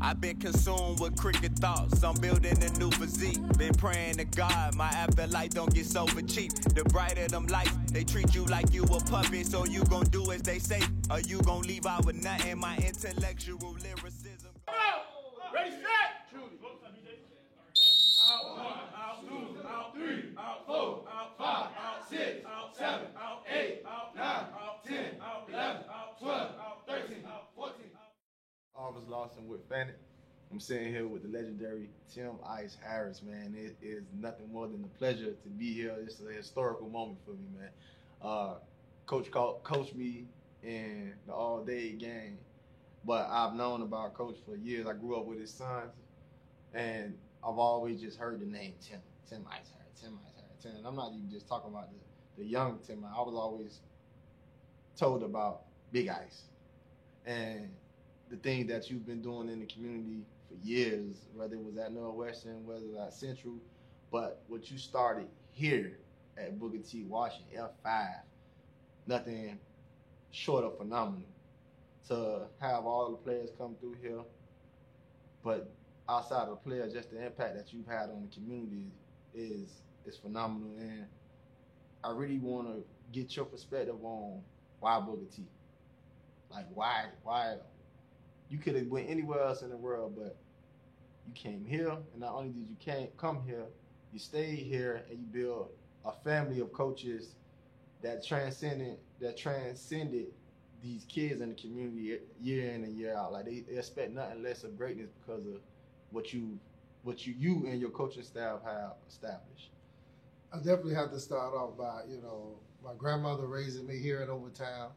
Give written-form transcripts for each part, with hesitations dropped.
I've been consumed with cricket thoughts. I'm building a new physique. Been praying to God my afterlife don't get so for cheap. The brighter them lights, they treat you like you a puppet. So you gon' do as they say, or you gon' leave out with nothing. My intellectual lyricism. Ready, set! Out 1, out 2, out 3, out 4, out 5, out 6, out 7, out 8, out 9, out 10, out 11, out 12, out 13, out 14. Arvis Lawson with Fannin. I'm sitting here with the legendary Tim Ice Harris, man. It is nothing more than a pleasure to be here. It's a historical moment for me, man. Coach coached me in the all-day game, but I've known about Coach for years. I grew up with his sons, and I've always just heard the name Tim Ice Harris. And I'm not even just talking about the young Tim. I was always told about Big Ice and the thing that you've been doing in the community for years, whether it was at Northwestern, whether it was at Central, but what you started here at Booker T. Washington, F5, nothing short of phenomenal. To have all the players come through here, but outside of the players, just the impact that you've had on the community is phenomenal. And I really want to get your perspective on why Booker T. Like why you could have went anywhere else in the world, but you came here, and not only did you come here, you stayed here and you built a family of coaches that transcended these kids in the community year in and year out. Like they expect nothing less of greatness because of what you and your coaching staff have established. I definitely have to start off by, my grandmother raising me here in Overtown,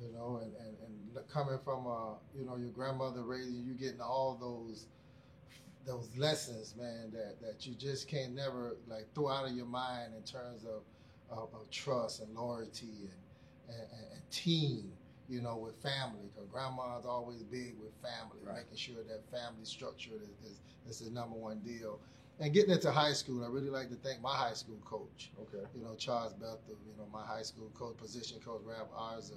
and coming from, your grandmother raising you, getting all those lessons, man, that you just can't never like throw out of your mind in terms of trust and loyalty and team, with family, because grandma's always big with family, right. Making sure that family structure is the number one deal. And getting into high school, I really like to thank my high school coach. Okay. Charles Bethel, my high school coach, position coach, Ralph Arza,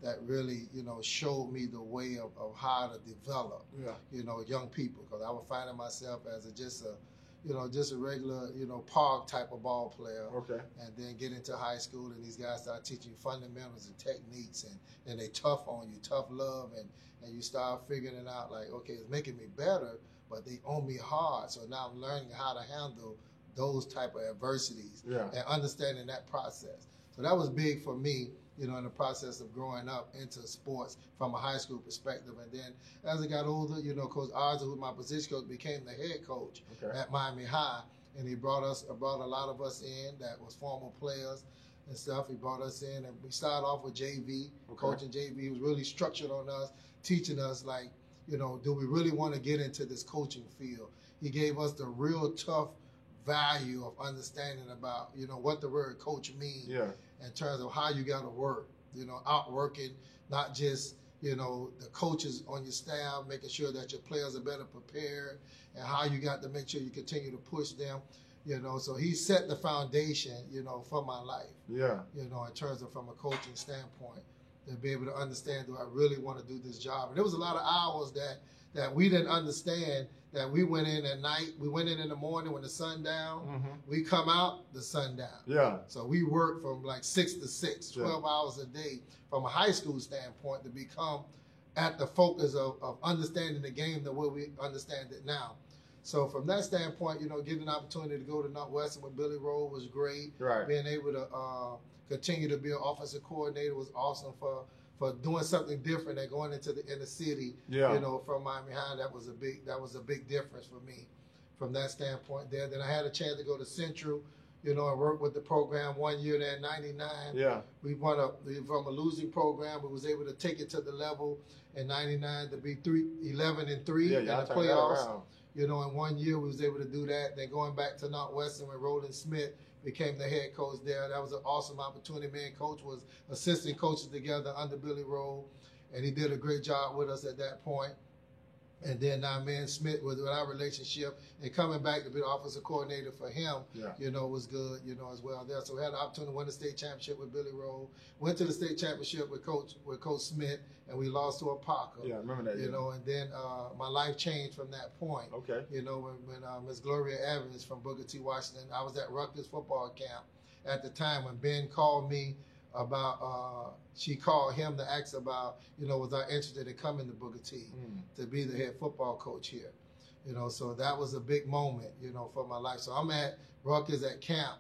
that really, showed me the way of how to develop, young people. Because I was finding myself as just a regular, park type of ball player. Okay. And then get into high school, and these guys start teaching you fundamentals and techniques, and they tough on you, tough love, and you start figuring it out like, okay, it's making me better, but they own me hard. So now I'm learning how to handle those type of adversities and understanding that process. So that was big for me, in the process of growing up into sports from a high school perspective. And then as I got older, Coach Arza, who was my position coach, became the head coach at Miami High. And he brought a lot of us in that was former players and stuff. He brought us in, and we started off with JV, coaching JV. He was really structured on us, teaching us like, do we really want to get into this coaching field? He gave us the real tough value of understanding about, what the word coach means in terms of how you got to work, outworking, not just, the coaches on your staff, making sure that your players are better prepared, and how you got to make sure you continue to push them, so he set the foundation, for my life, in terms of from a coaching standpoint, to be able to understand, do I really want to do this job? And there was a lot of hours that we didn't understand, that we went in at night, we went in the morning when the sun down, we come out, the sun down. Yeah. So we worked from like 6 to 6, 12 hours a day from a high school standpoint to become at the focus of understanding the game the way we understand it now. So from that standpoint, getting an opportunity to go to Northwestern with Billy Rowe was great. Right. Being able to continue to be an offensive coordinator was awesome for doing something different and going into the inner city, from Miami High. That was a big difference for me from that standpoint there. Then I had a chance to go to Central, and work with the program 1 year there in '99. Yeah. We won from a losing program. We was able to take it to the level in '99 to be 11-3 in the playoffs. In 1 year we was able to do that. Then going back to Northwestern when Roland Smith became the head coach there. That was an awesome opportunity. Me and Coach was assistant coaches together under Billy Rowe, and he did a great job with us at that point. And then now, man, Smith, with our relationship and coming back to be the offensive coordinator for him, you know, was good, you know, as well there. So we had the opportunity to win the state championship with Billy Rowe. Went to the state championship with Coach Smith, and we lost to a Parker. Yeah, I remember that. You know, and then my life changed from that point. Okay. You know, when Miss Gloria Evans from Booker T. Washington, I was at Rutgers football camp at the time when Ben called me about, she called him to ask about, you know, was I interested in coming to Booker T to be the head football coach here. You know, so that was a big moment, you know, for my life. So I'm at Rutgers at camp,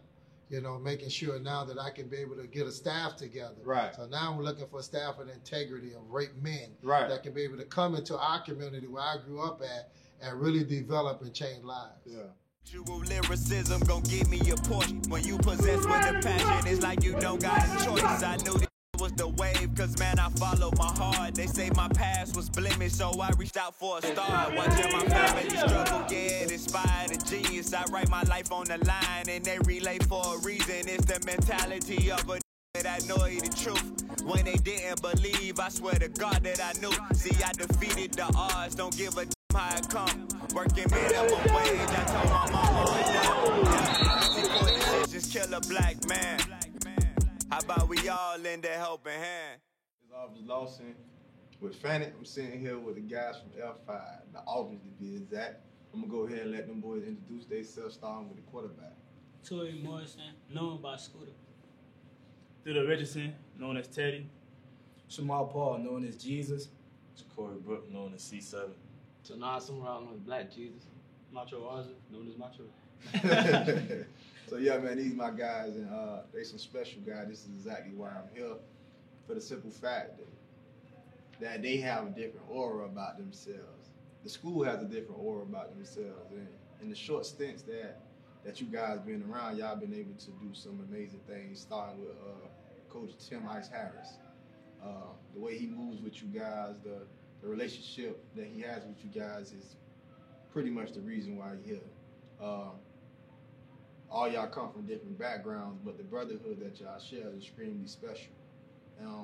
you know, making sure now that I can be able to get a staff together. Right. So now I'm looking for a staff of integrity, of great men Right. that can be able to come into our community where I grew up at and really develop and change lives. Yeah. True lyricism gon' give me a portion. When you possess with a passion, it's like you don't got a choice. I knew this was the wave, cause man, I followed my heart. They say my past was blemish, so I reached out for a start. Watching my family struggle, yeah, it inspired a genius. I write my life on the line, and they relay for a reason. It's the mentality of a that know the truth. When they didn't believe, I swear to God that I knew. See, I defeated the odds, don't give a how it come. Working minimum wage, I told my mama it's down. 64 decisions kill a black man. How about we all lend a helping hand? It's Officer Lawson with Fannin. I'm sitting here with the guys from L5, the August to be exact. I'm going to go ahead and let them boys introduce themselves, starting with the quarterback. Torrey Morrison, known by Scooter. Theodore Richardson, known as Teddy. Jamal Paul, known as Jesus. Corey Brook, known as C7. Tanah Summerall, known as Black Jesus. Macho Arza, known as Macho. So yeah, man, these my guys, and they some special guys. This is exactly why I'm here, for the simple fact that they have a different aura about themselves. The school has a different aura about themselves, and in the short stints that you guys been around, y'all been able to do some amazing things. Starting with Coach Tim Ice Harris, the way he moves with you guys, the relationship that he has with you guys is pretty much the reason why you're here. All y'all come from different backgrounds, but the brotherhood that y'all share is extremely special.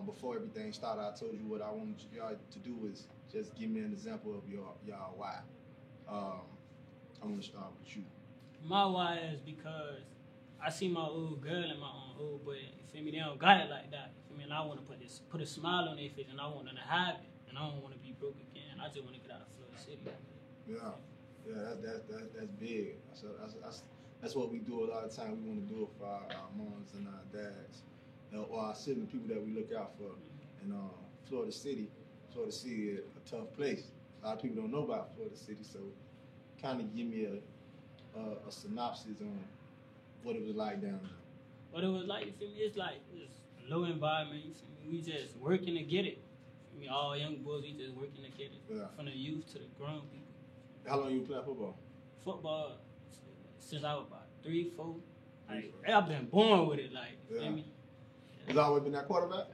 Before everything started, I told you what I wanted y'all to do is just give me an example of y'all why. I'm gonna start with you. My why is because I see my old girl and my old boy. You feel me? They don't got it like that. You feel me? And I want to put a smile on their face, and I want them to have it, and I don't want to be broke again. I just want to get out of Florida City. Yeah, that's big. That's what we do a lot of time. We want to do it for our moms and our dads, or our sibling, people that we look out for. And Florida City is a tough place. A lot of people don't know about Florida City, so kind of give me a synopsis on what it was like down there. What it was like, you feel me? It's like this low environment. You feel me? We just working to get it. You feel me? All young boys, we just working to get it. Yeah. From the youth to the grown people. How long you been playing football? Football since I was about 3, 4. Like, I've been born with it. Like, you feel me? You always been that quarterback?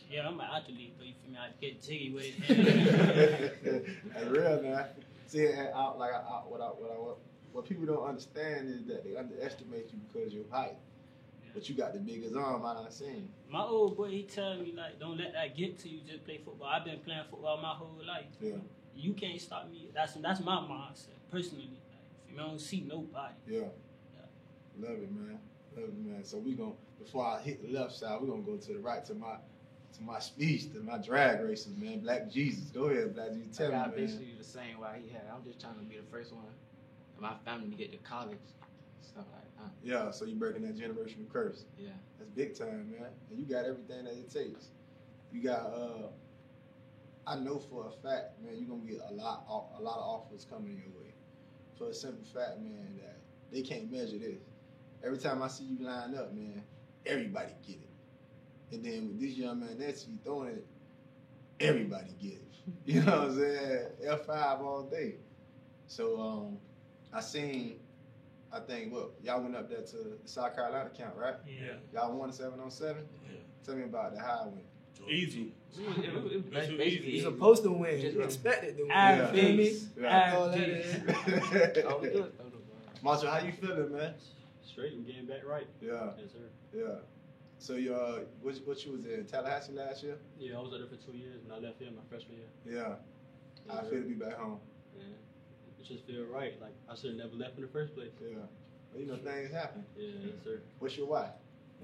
Yeah, I'm an athlete, but you feel me? I get jiggy with it. That's real, man. See, what people don't understand is that they underestimate you because of your height. Yeah. But you got the biggest arm I done seen. My old boy, he tell me, like, don't let that get to you, just play football. I've been playing football my whole life. Yeah. You can't stop me. That's my mindset, personally. Like, I don't see nobody. Yeah. Love it, man. So we gonna, before I hit the left side, we're gonna go to the right to my speech, to my drag races, man. Black Jesus. Go ahead, Black Jesus. Tell me, man. Basically the same why he had. I'm just trying to be the first one in my family to get to college. Stuff like that. Yeah, so you breaking that generational curse. Yeah. That's big time, man. And you got everything that it takes. You got I know for a fact, man, you're gonna get a lot of offers coming your way. For a simple fact, man, that they can't measure this. Every time I see you line up, man, everybody get it. And then with this young man next to you throwing it, everybody get it. You know what I'm saying? F5 all day. So I think, y'all went up there to the South Carolina camp, right? Yeah. Y'all won 7-on-7? Yeah. Tell me about that, how it went. Easy. You're supposed to win. You expected to win. Macho, how you feeling, man? Straight and getting back right. Yeah. Yes, sir. Yeah. So what you was in Tallahassee last year? Yeah, I was there for 2 years and I left here my freshman year. Yeah. I feel to be back home. and it just feel right. Like I should have never left in the first place. Yeah. Well, you know, things happen. Yeah, yes, sir. What's your why?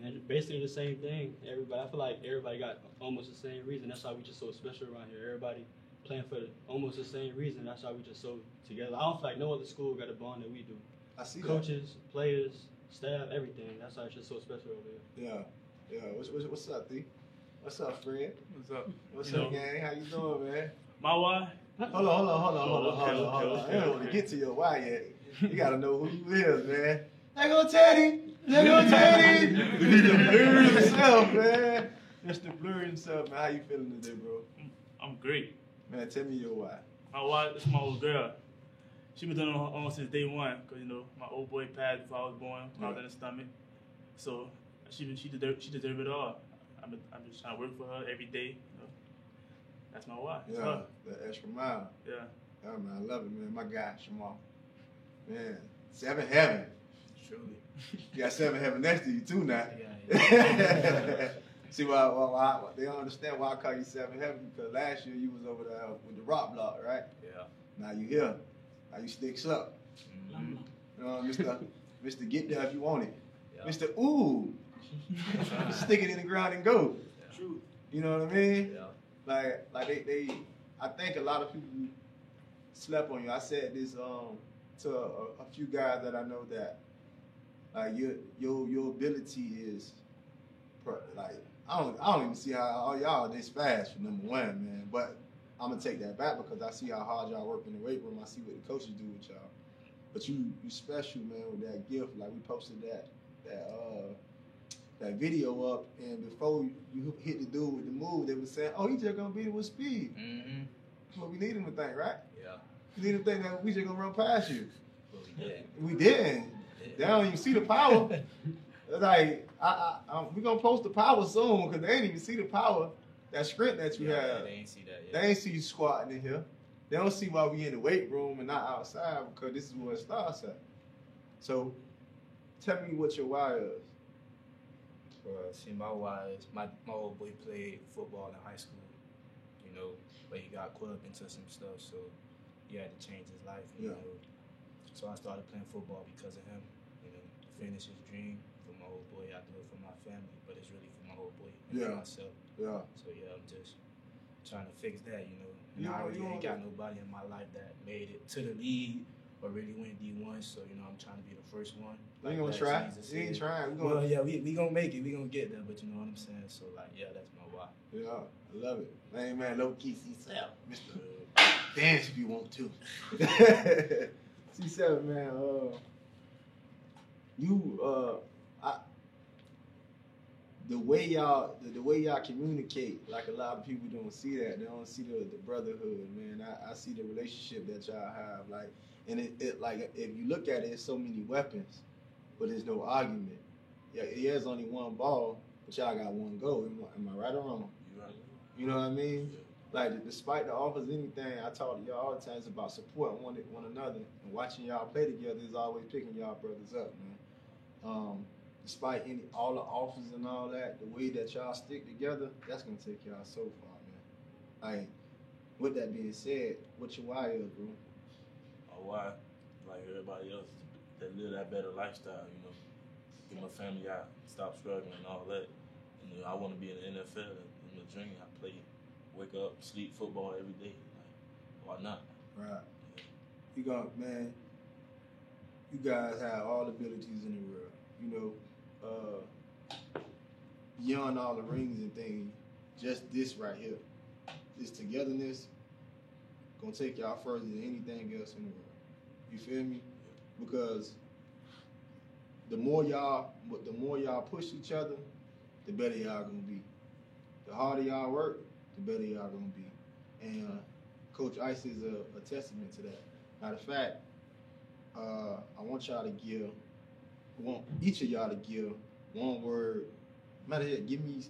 And basically the same thing. Everybody, I feel like everybody got almost the same reason. That's why we just so special around here. Everybody playing for almost the same reason. That's why we just so together. I don't feel like no other school got a bond that we do. I see Coaches, players, staff, everything. That's why it's just so special over here. Yeah. What's up, D? What's up, Fred? What's up? What's up, gang? How you doing, man? My why? Hold on. I don't want to get to your why yet. You gotta know who you is, man. There go Teddy. Mr. Blur himself, man. Mr. Blur himself, man. How you feeling today, bro? I'm great. Man, tell me your why. My wife, this is my old girl. She been doing it on since day one, cause you know my old boy passed before I was born, when I was in the stomach. So she deserve it all. I'm just trying to work for her every day. You know. That's my wife. Yeah, the extra mile. Yeah. Yeah, man, I love it, man. My guy, Shamal. Man, 7 Heaven. Truly. You got 7 Heaven next to you too now. Yeah. See why they don't understand why I call you 7 Heaven, because last year you was over there with the rock block, right? Yeah. Now you here. Now you sticks up. Mm-hmm. You know, Mr. Get there if you want it. Yeah. Mr. Ooh. Stick it in the ground and go. Yeah. True. You know what I mean? Yeah. Like they I think a lot of people slept on you. I said this to a few guys that I know that like your ability is like I don't even see how all y'all this fast for number one, man. But I'm gonna take that back because I see how hard y'all work in the weight room. I see what the coaches do with y'all. But you special, man, with that gift. Like we posted that video up, and before you hit the dude with the move, they were saying, "Oh, he just gonna beat it with speed." Mm-hmm. Well, we need him to think, right? Yeah. We need him to think that we just gonna run past you. Well, we did. We didn't. They don't even see the power. Like we gonna post the power soon because they ain't even see the power, that sprint that you have. Yeah, they ain't see that yet. They ain't see you squatting in here. They don't see why we in the weight room and not outside because this is where it starts at. So, tell me what your why is. Well, see, my why is my old boy played football in high school, you know, but he got caught up into some stuff, so he had to change his life, you know. So I started playing football because of him, you know, to finish his dream for my old boy. I do it for my family, but it's really for my old boy and for myself. Yeah. So yeah, I'm just trying to fix that, you know. And I really ain't got nobody in my life that made it to the league or really went D1, so you know I'm trying to be the first one. You gonna try? You ain't trying. Well, yeah, we gonna make it. We gonna get there, but you know what I'm saying. So like, yeah, that's my why. Yeah, I love it. Man, low key C7, Mr. Dance if you want to. C7, man. The way y'all communicate, like a lot of people don't see that. They don't see the brotherhood, man. I see the relationship that y'all have, like, and it like if you look at it, it's so many weapons, but there's no argument. Yeah, there's only one ball, but y'all got one goal. Am I right or wrong? You're right. You know what I mean? Like, despite the offers, anything, I talk to y'all all the time, it's about supporting one another and watching y'all play together is always picking y'all brothers up, man. Despite all the offers and all that, the way that y'all stick together, that's gonna take y'all so far, man. Like, with that being said, what your why is, bro? Why, like everybody else, that live that better lifestyle, you know, get my family out, stop struggling and all that. And, you know, I want to be in the NFL, in the dream. I play, wake up, sleep football every day. Like, why not? Right. Yeah. You got, man, you guys have all the abilities in the world, you know, beyond all the rings and things, just this right here, this togetherness, gonna take y'all further than anything else in the world. You feel me? Because the more y'all push each other, the better y'all gonna be. The harder y'all work, the better y'all gonna be. And Coach Ice is a testament to that. Matter of fact, I want each of y'all to give one word. Matter of fact, give me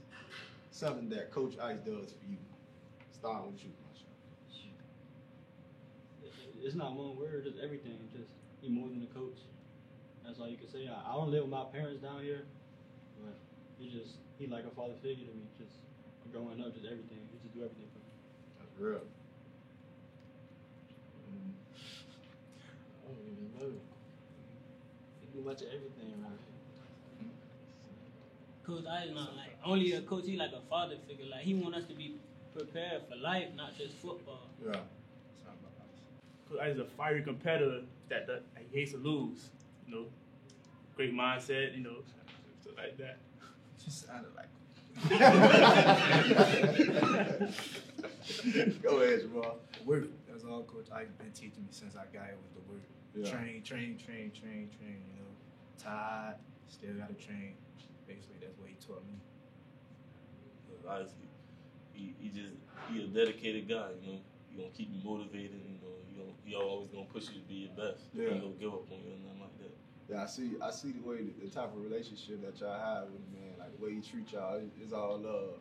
something that Coach Ice does for you. Starting with you, Marshall. It's not one word, just everything. Just he more than a coach. That's all you can say. I don't live with my parents down here, but he like a father figure to me. Just growing up, just everything. He just do everything for me. That's real. much of everything around here. Coach I is not like only a coach. He like a father figure. Like he want us to be prepared for life, not just football. Yeah. Coach I is a fiery competitor that he hates to lose. You know, great mindset. You know, stuff like that. Just sounded like. Go ahead, Jamal. Work. That's all Coach Ike's been teaching me since I got here with the work. Yeah. Train. You know, tired, still gotta train. Basically, that's what he taught me. Honestly, he a dedicated guy. You know, he gonna keep you motivated. You know, he always gonna push you to be your best. Yeah. He ain't gonna give up on you or nothing like that. Yeah, I see the way the type of relationship that y'all have with him, man. Like the way he treats y'all, it's all love,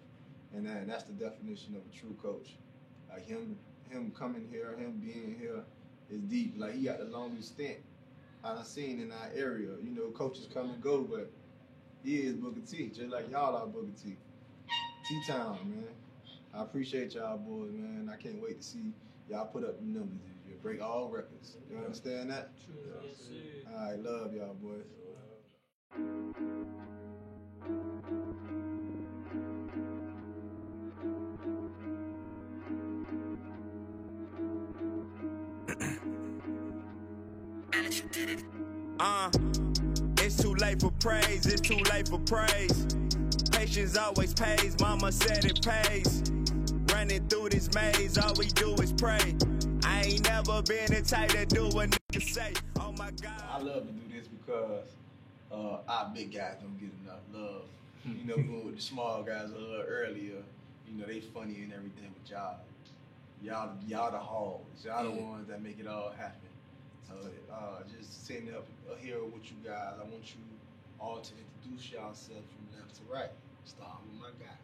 and that's the definition of a true coach. Like him coming here, him being here is deep. Like he got the longest stint I've seen in our area. You know, coaches come and go, but he is Booker T, just like y'all are Booker T. T-Town, man. I appreciate y'all boys, man. I can't wait to see y'all put up the numbers. You break all records. You understand that? True. Yes, sir. All right, love y'all boys. It's too late for praise, it's too late for praise. Patience always pays, mama said it pays. Running through this maze, all we do is pray. I ain't never been the type to do what niggas say. Oh my God. I love to do this because our big guys don't get enough love. You know, going with the small guys a little earlier, you know, they funny and everything, but y'all the hogs. Y'all the ones that make it all happen. So just sitting up here with you guys, I want you all to introduce yourselves from left to right. Start with my guy.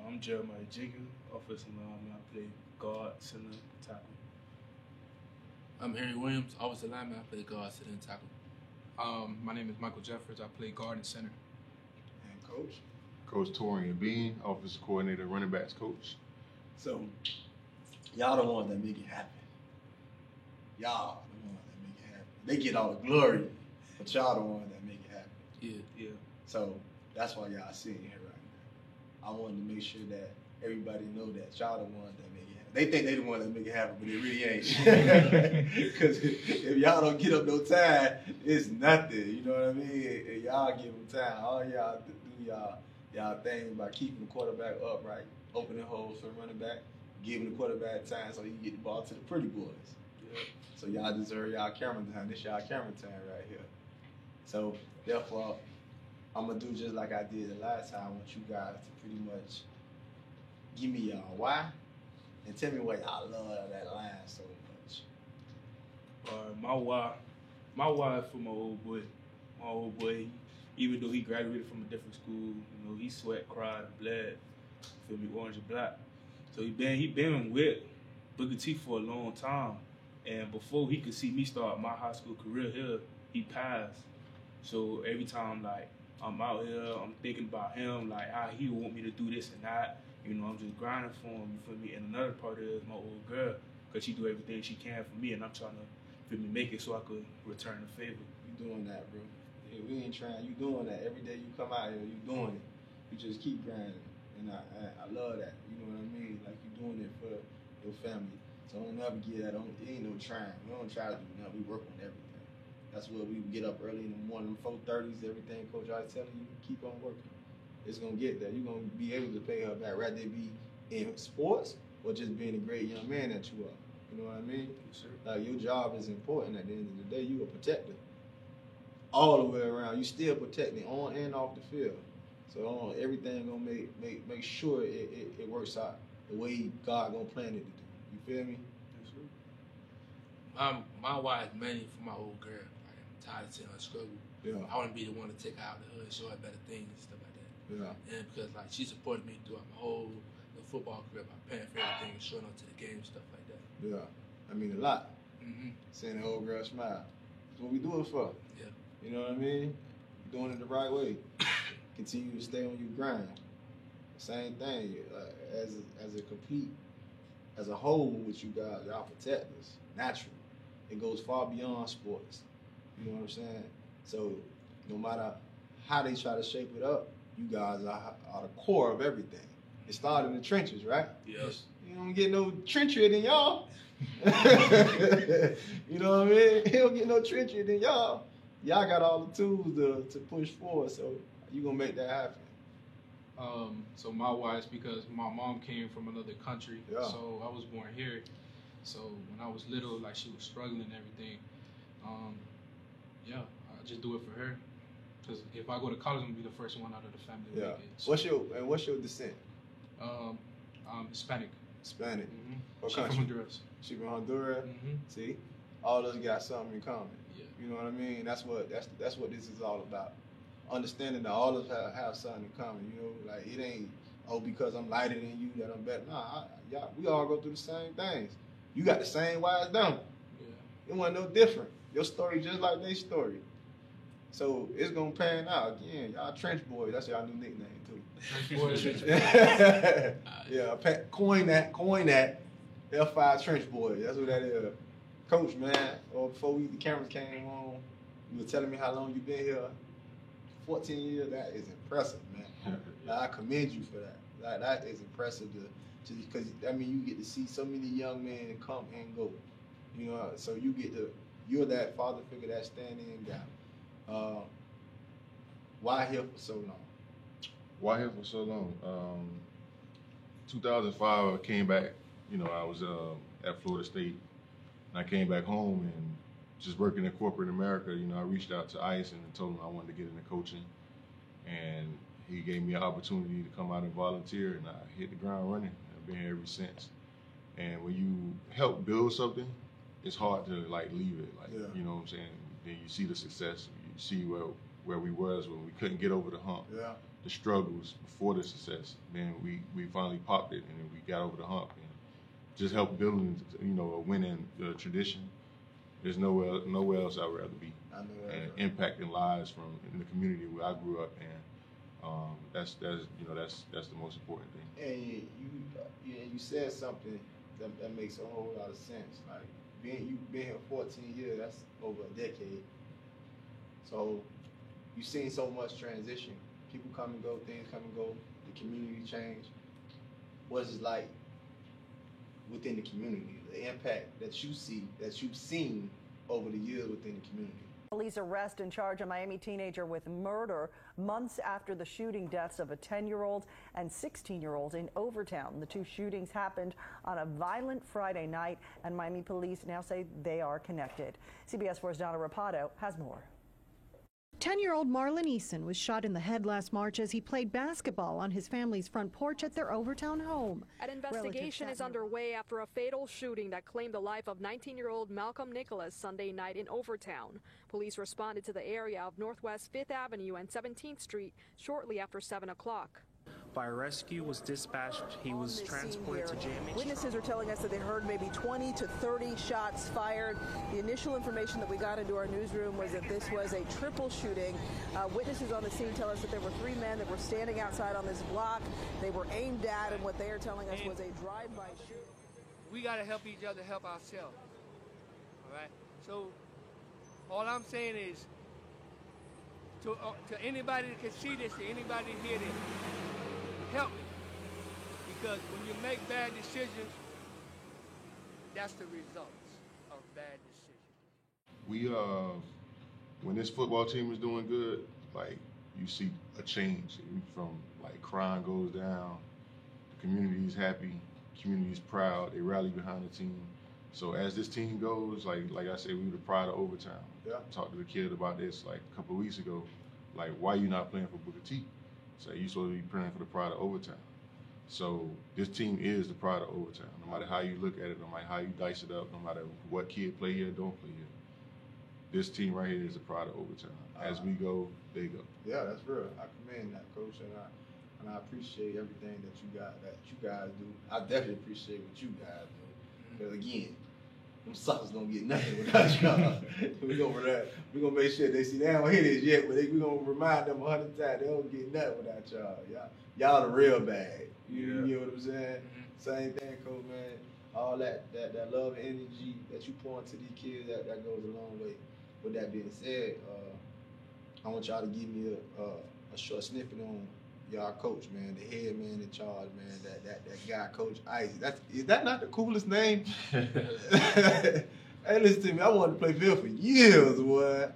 I'm Jeremiah Jacob, offensive lineman. I play guard, center, tackle. I'm Harry Williams, offensive lineman. I play guard, center, and tackle. My name is Michael Jeffers. I play guard and center. And coach? Coach Torian Bean, offensive coordinator, running backs coach. So, y'all the ones that make it happen. Y'all the ones that make it happen. They get all the glory, but y'all the ones that make it happen. Yeah. So, that's why y'all sitting here right now. I wanted to make sure that everybody know that y'all the ones that make it happen. They think they the ones that make it happen, but it really ain't. Because if y'all don't get up no time, it's nothing. You know what I mean? If y'all give them time, all y'all do y'all thing by keeping the quarterback upright, opening holes for the running back, giving the quarterback time so he can get the ball to the pretty boys. Yeah. So y'all deserve y'all camera time. This y'all camera time right here. So therefore, I'm gonna do just like I did the last time. I want you guys to pretty much give me y'all why and tell me why y'all love that line so much. My why is for my old boy. My old boy, even though he graduated from a different school, you know, he sweat, cried, bled, feel me, orange and black. So he been with Booker T for a long time. And before he could see me start my high school career here, he passed. So every time like I'm out here, I'm thinking about him, like how he would want me to do this and that. You know, I'm just grinding for him, you feel me? And another part is my old girl, because she do everything she can for me, and I'm trying to, feel me, make it so I could return the favor. You doing that, bro. Yeah, we ain't trying. You doing that. Every day you come out here, you doing it. You just keep grinding. And I love that. You know what I mean? Like you doing it for your family. So don't never get that. It ain't no trying. We don't try to do nothing. We work on everything. That's where we get up early in the morning, 4:30s, everything Coach I telling you, keep on working. It's gonna get there. You're gonna be able to pay her back, rather it be in sports or just being a great young man that you are. You know what I mean? Yes, sir. Like your job is important. At the end of the day, you a protector. All the way around, you still protecting on and off the field. So everything gonna make sure it works out the way God gonna plan it to do. You feel me? Yes, sir. My why is mainly for my old girl. Like, I'm tired of seeing her struggle. Yeah. I want to be the one to take her out of the hood, show her better things and stuff like that. Yeah. And because like she supported me throughout my whole football career by paying for everything and showing up to the game and stuff like that. Yeah. I mean a lot. Mm-hmm. Seeing the old girl smile. That's what we do it for. Yeah. You know what I mean? Doing it the right way. Continue to stay on your grind. Same thing. As a whole with you guys, y'all protect us. Naturally. It goes far beyond sports. You know what I'm saying? So no matter how they try to shape it up, you guys are the core of everything. It started in the trenches, right? Yes. You don't get no trenchier than y'all. You know what I mean? He don't get no trenchier than y'all. Y'all got all the tools to push forward, so you gonna make that happen. So my why is because my mom came from another country, Yeah. so I was born here. So when I was little, like she was struggling and everything. Yeah, I just do it for her. Because if I go to college, I'm gonna be the first one out of the family to Yeah. make it. What's your descent? Hispanic. Hispanic. Mm-hmm. What She from country? Honduras. She from Honduras. Mm-hmm. See, all of us got something in common. Yeah. You know what I mean? That's what this is all about. Understanding that all of us have something in common. You know, like it ain't because I'm lighter than you that I'm better. Nah, we all go through the same things. You got the same why as them. Yeah. It wasn't no different. Your story just like their story. So it's gonna pan out again. Y'all trench boys. That's y'all new nickname too. Trench boys. Yeah, coin that. F5 trench boys. That's what that is. Coach, man. Or before the cameras came on, you were telling me how long you been here. 14 years. That is impressive, man. I commend you for that. That is impressive because I mean you get to see so many young men come and go. You know, so you're that father figure, that stand-in guy. Why here for so long? Why here for so long? 2005, I came back. You know, I was at Florida State, and I came back home and just working in corporate America. You know, I reached out to Ice and told him I wanted to get into coaching, and he gave me an opportunity to come out and volunteer, and I hit the ground running. I've been here ever since. And when you help build something, it's hard to like leave it. Like you know what I'm saying. Then you see the success. You see where we was when we couldn't get over the hump. Yeah. The struggles before the success. Then we finally popped it, and then we got over the hump and just helped building, you know, a winning tradition. There's nowhere else I'd rather be. I know that. And impacting lives from in the community where I grew up, and that's the most important thing. And you said something that makes a whole lot of sense. Like you've been here 14 years. That's over a decade. So you've seen so much transition. People come and go, things come and go. The community change. What is it like within the community? The impact that you see, that you've seen over the years within the community. Police arrest and charge a Miami teenager with murder months after the shooting deaths of a 10-year-old and 16-year-old in Overtown. The two shootings happened on a violent Friday night, and Miami police now say they are connected. CBS 4's Donna Rapato has more. 10-year-old Marlon Eason was shot in the head last March as he played basketball on his family's front porch at their Overtown home. An investigation is underway after a fatal shooting that claimed the life of 19-year-old Malcolm Nicholas Sunday night in Overtown. Police responded to the area of Northwest 5th Avenue and 17th Street shortly after 7 o'clock. Fire rescue was dispatched. He was transported to JMH. Witnesses are telling us that they heard maybe 20 to 30 shots fired. The initial information that we got into our newsroom was that this was a triple shooting. Witnesses on the scene tell us that there were 3 men that were standing outside on this block. They were aimed at, and what they are telling us was a drive-by shooting. We got to help each other, help ourselves. All right? So all I'm saying is to anybody that can see this, to anybody that hear this, help me, because when you make bad decisions, that's the results of bad decisions. We when this football team is doing good, like you see a change from like crime goes down, the community is happy, community is proud, they rally behind the team. So as this team goes, like I said, we were the pride of Overtown. Yeah. Talked to the kid about this like a couple of weeks ago, like why you not playing for Booker T? So you supposed to be playing for the pride of Overtown. So this team is the pride of Overtown. No matter how you look at it, no matter how you dice it up, no matter what kid play here, don't play here. This team right here is the pride of Overtown. As we go, they go. Yeah, that's real. I commend that, Coach, and I appreciate everything that you guys do. I definitely appreciate what you guys do. Because again, them suckers don't get nothing without y'all. we gonna make sure they see they don't hear this yet, but we gonna remind them 100 times they don't get nothing without y'all. Y'all the real bag. You know what I'm saying? Same thing, Coach, man. All that love and energy that you pour into these kids, that goes a long way. With that being said, I want y'all to give me a short snippet on y'all coach, man, the head man in charge, man, that guy, Coach Ice. Is that not the coolest name? Hey, listen to me. I wanted to play field for years, boy.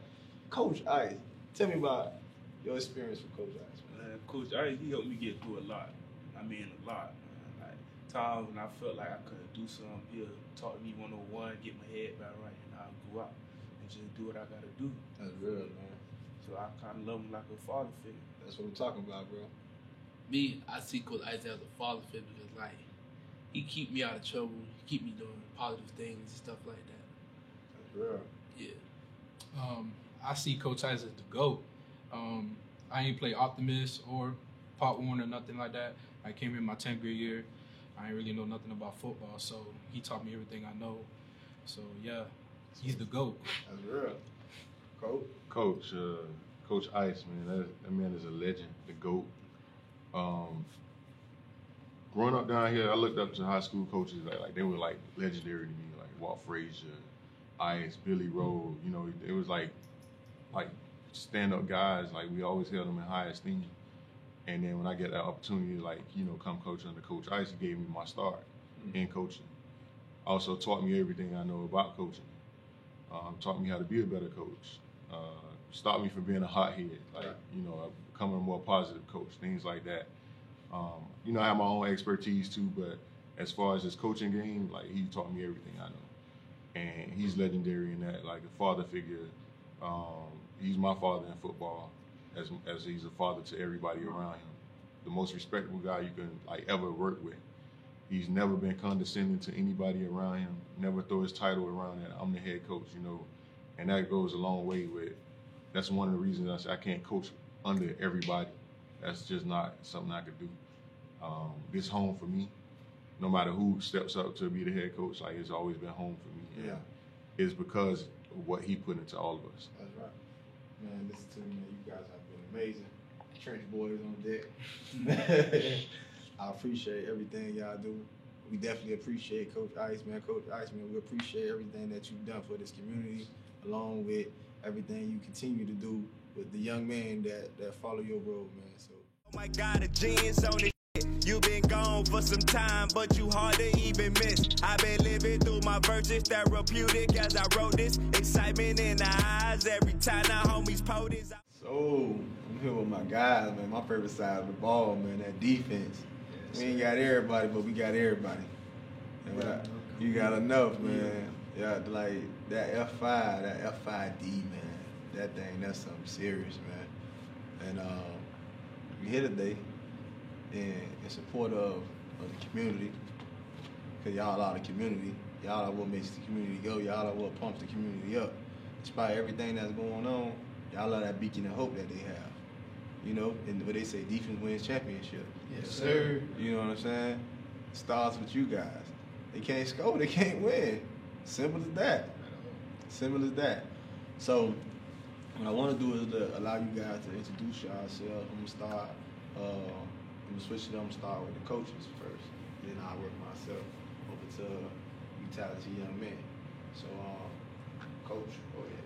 Coach Ice. Tell me about your experience with Coach Ice, man. Coach Ice, he helped me get through a lot. I mean, a lot. Like times when I felt like I couldn't do something, he'll talk to me one-on-one, get my head back right, and I'll go out and just do what I gotta do. That's real, man. So I kind of love him like a father figure. That's what I'm talking about, bro. Me, I see Coach Ice as a father figure because, like, he keep me out of trouble. He keep me doing positive things and stuff like that. That's real. Yeah. I see Coach Ice as the GOAT. I ain't play Optimist or Pop Warner, nothing like that. I came in my 10th grade year. I ain't really know nothing about football, so he taught me everything I know. So, yeah, he's the GOAT. That's real. Coach Ice, man, that man is a legend, the GOAT. Growing up down here, I looked up to high school coaches like they were like legendary to me, like Walt Frazier, Ice, Billy Rowe. You know, it was like stand-up guys. Like we always held them in high esteem. And then when I get that opportunity to come coach under Coach Ice, he gave me my start in coaching. Also taught me everything I know about coaching. Taught me how to be a better coach. Stopped me from being a hothead, becoming a more positive coach, things like that. I have my own expertise too, but as far as his coaching game, like he taught me everything I know. And he's legendary in that, like a father figure. He's my father in football, as he's a father to everybody around him. The most respectable guy you can ever work with. He's never been condescending to anybody around him, never throw his title around that I'm the head coach, and that goes a long way with, that's one of the reasons I say I can't coach under everybody. That's just not something I could do. This home for me, no matter who steps up to be the head coach, it's always been home for me. Yeah. It's because of what he put into all of us. That's right. Man, listen to me, man. You guys have been amazing. Trench boys on deck. I appreciate everything y'all do. We definitely appreciate Coach Ice, man. Coach Ice, man, we appreciate everything that you've done for this community, along with everything you continue to do with the young men that follow your road, man. So. Oh my God, the genius on it. You been gone for some time, but you hard to even miss. I've been living through my verses, therapeutic as I wrote this. Excitement in the eyes every time the homies POTUS. So, I'm here with my guys, man. My favorite side of the ball, man, that defense. We ain't got everybody, but we got everybody. You got enough, man. Yeah, like that F5, that F5D, man. That's something serious, man. And we here today in support of the community, because y'all are the community. Y'all are what makes the community go. Y'all are what pumps the community up. Despite everything that's going on, y'all are that beacon of hope that they have. And what they say, defense wins championship. Yes, sir. You know what I'm saying? Starts with you guys. They can't score, they can't win. Simple as that. Simple as that. So, what I want to do is to allow you guys to introduce yourselves. I'm gonna switch it up and start with the coaches first. Then I'll work myself over to you talented young men. So, Coach, go ahead.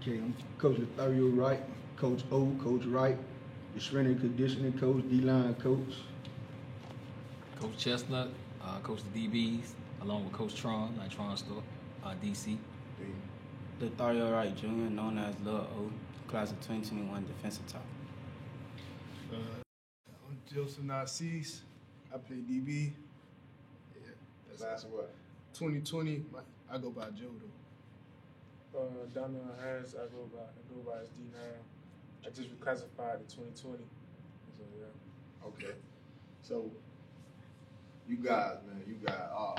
Okay, I'm Coach Lothario Wright, Coach O, Coach Wright, the strength and conditioning coach, D-line coach. Coach Chestnut, coach the DBs, along with Coach Tron, like Tron Store, DC. Lothario Wright Jr., known as Lil O, class of 2021 defensive tackle. I'm Joseph Narcisse. I play DB. Yeah, that's Class of what? 2020. I go by Joe though. Donnell Harris, I go by as D9. I just reclassified to 2020. So yeah. Okay. So you guys are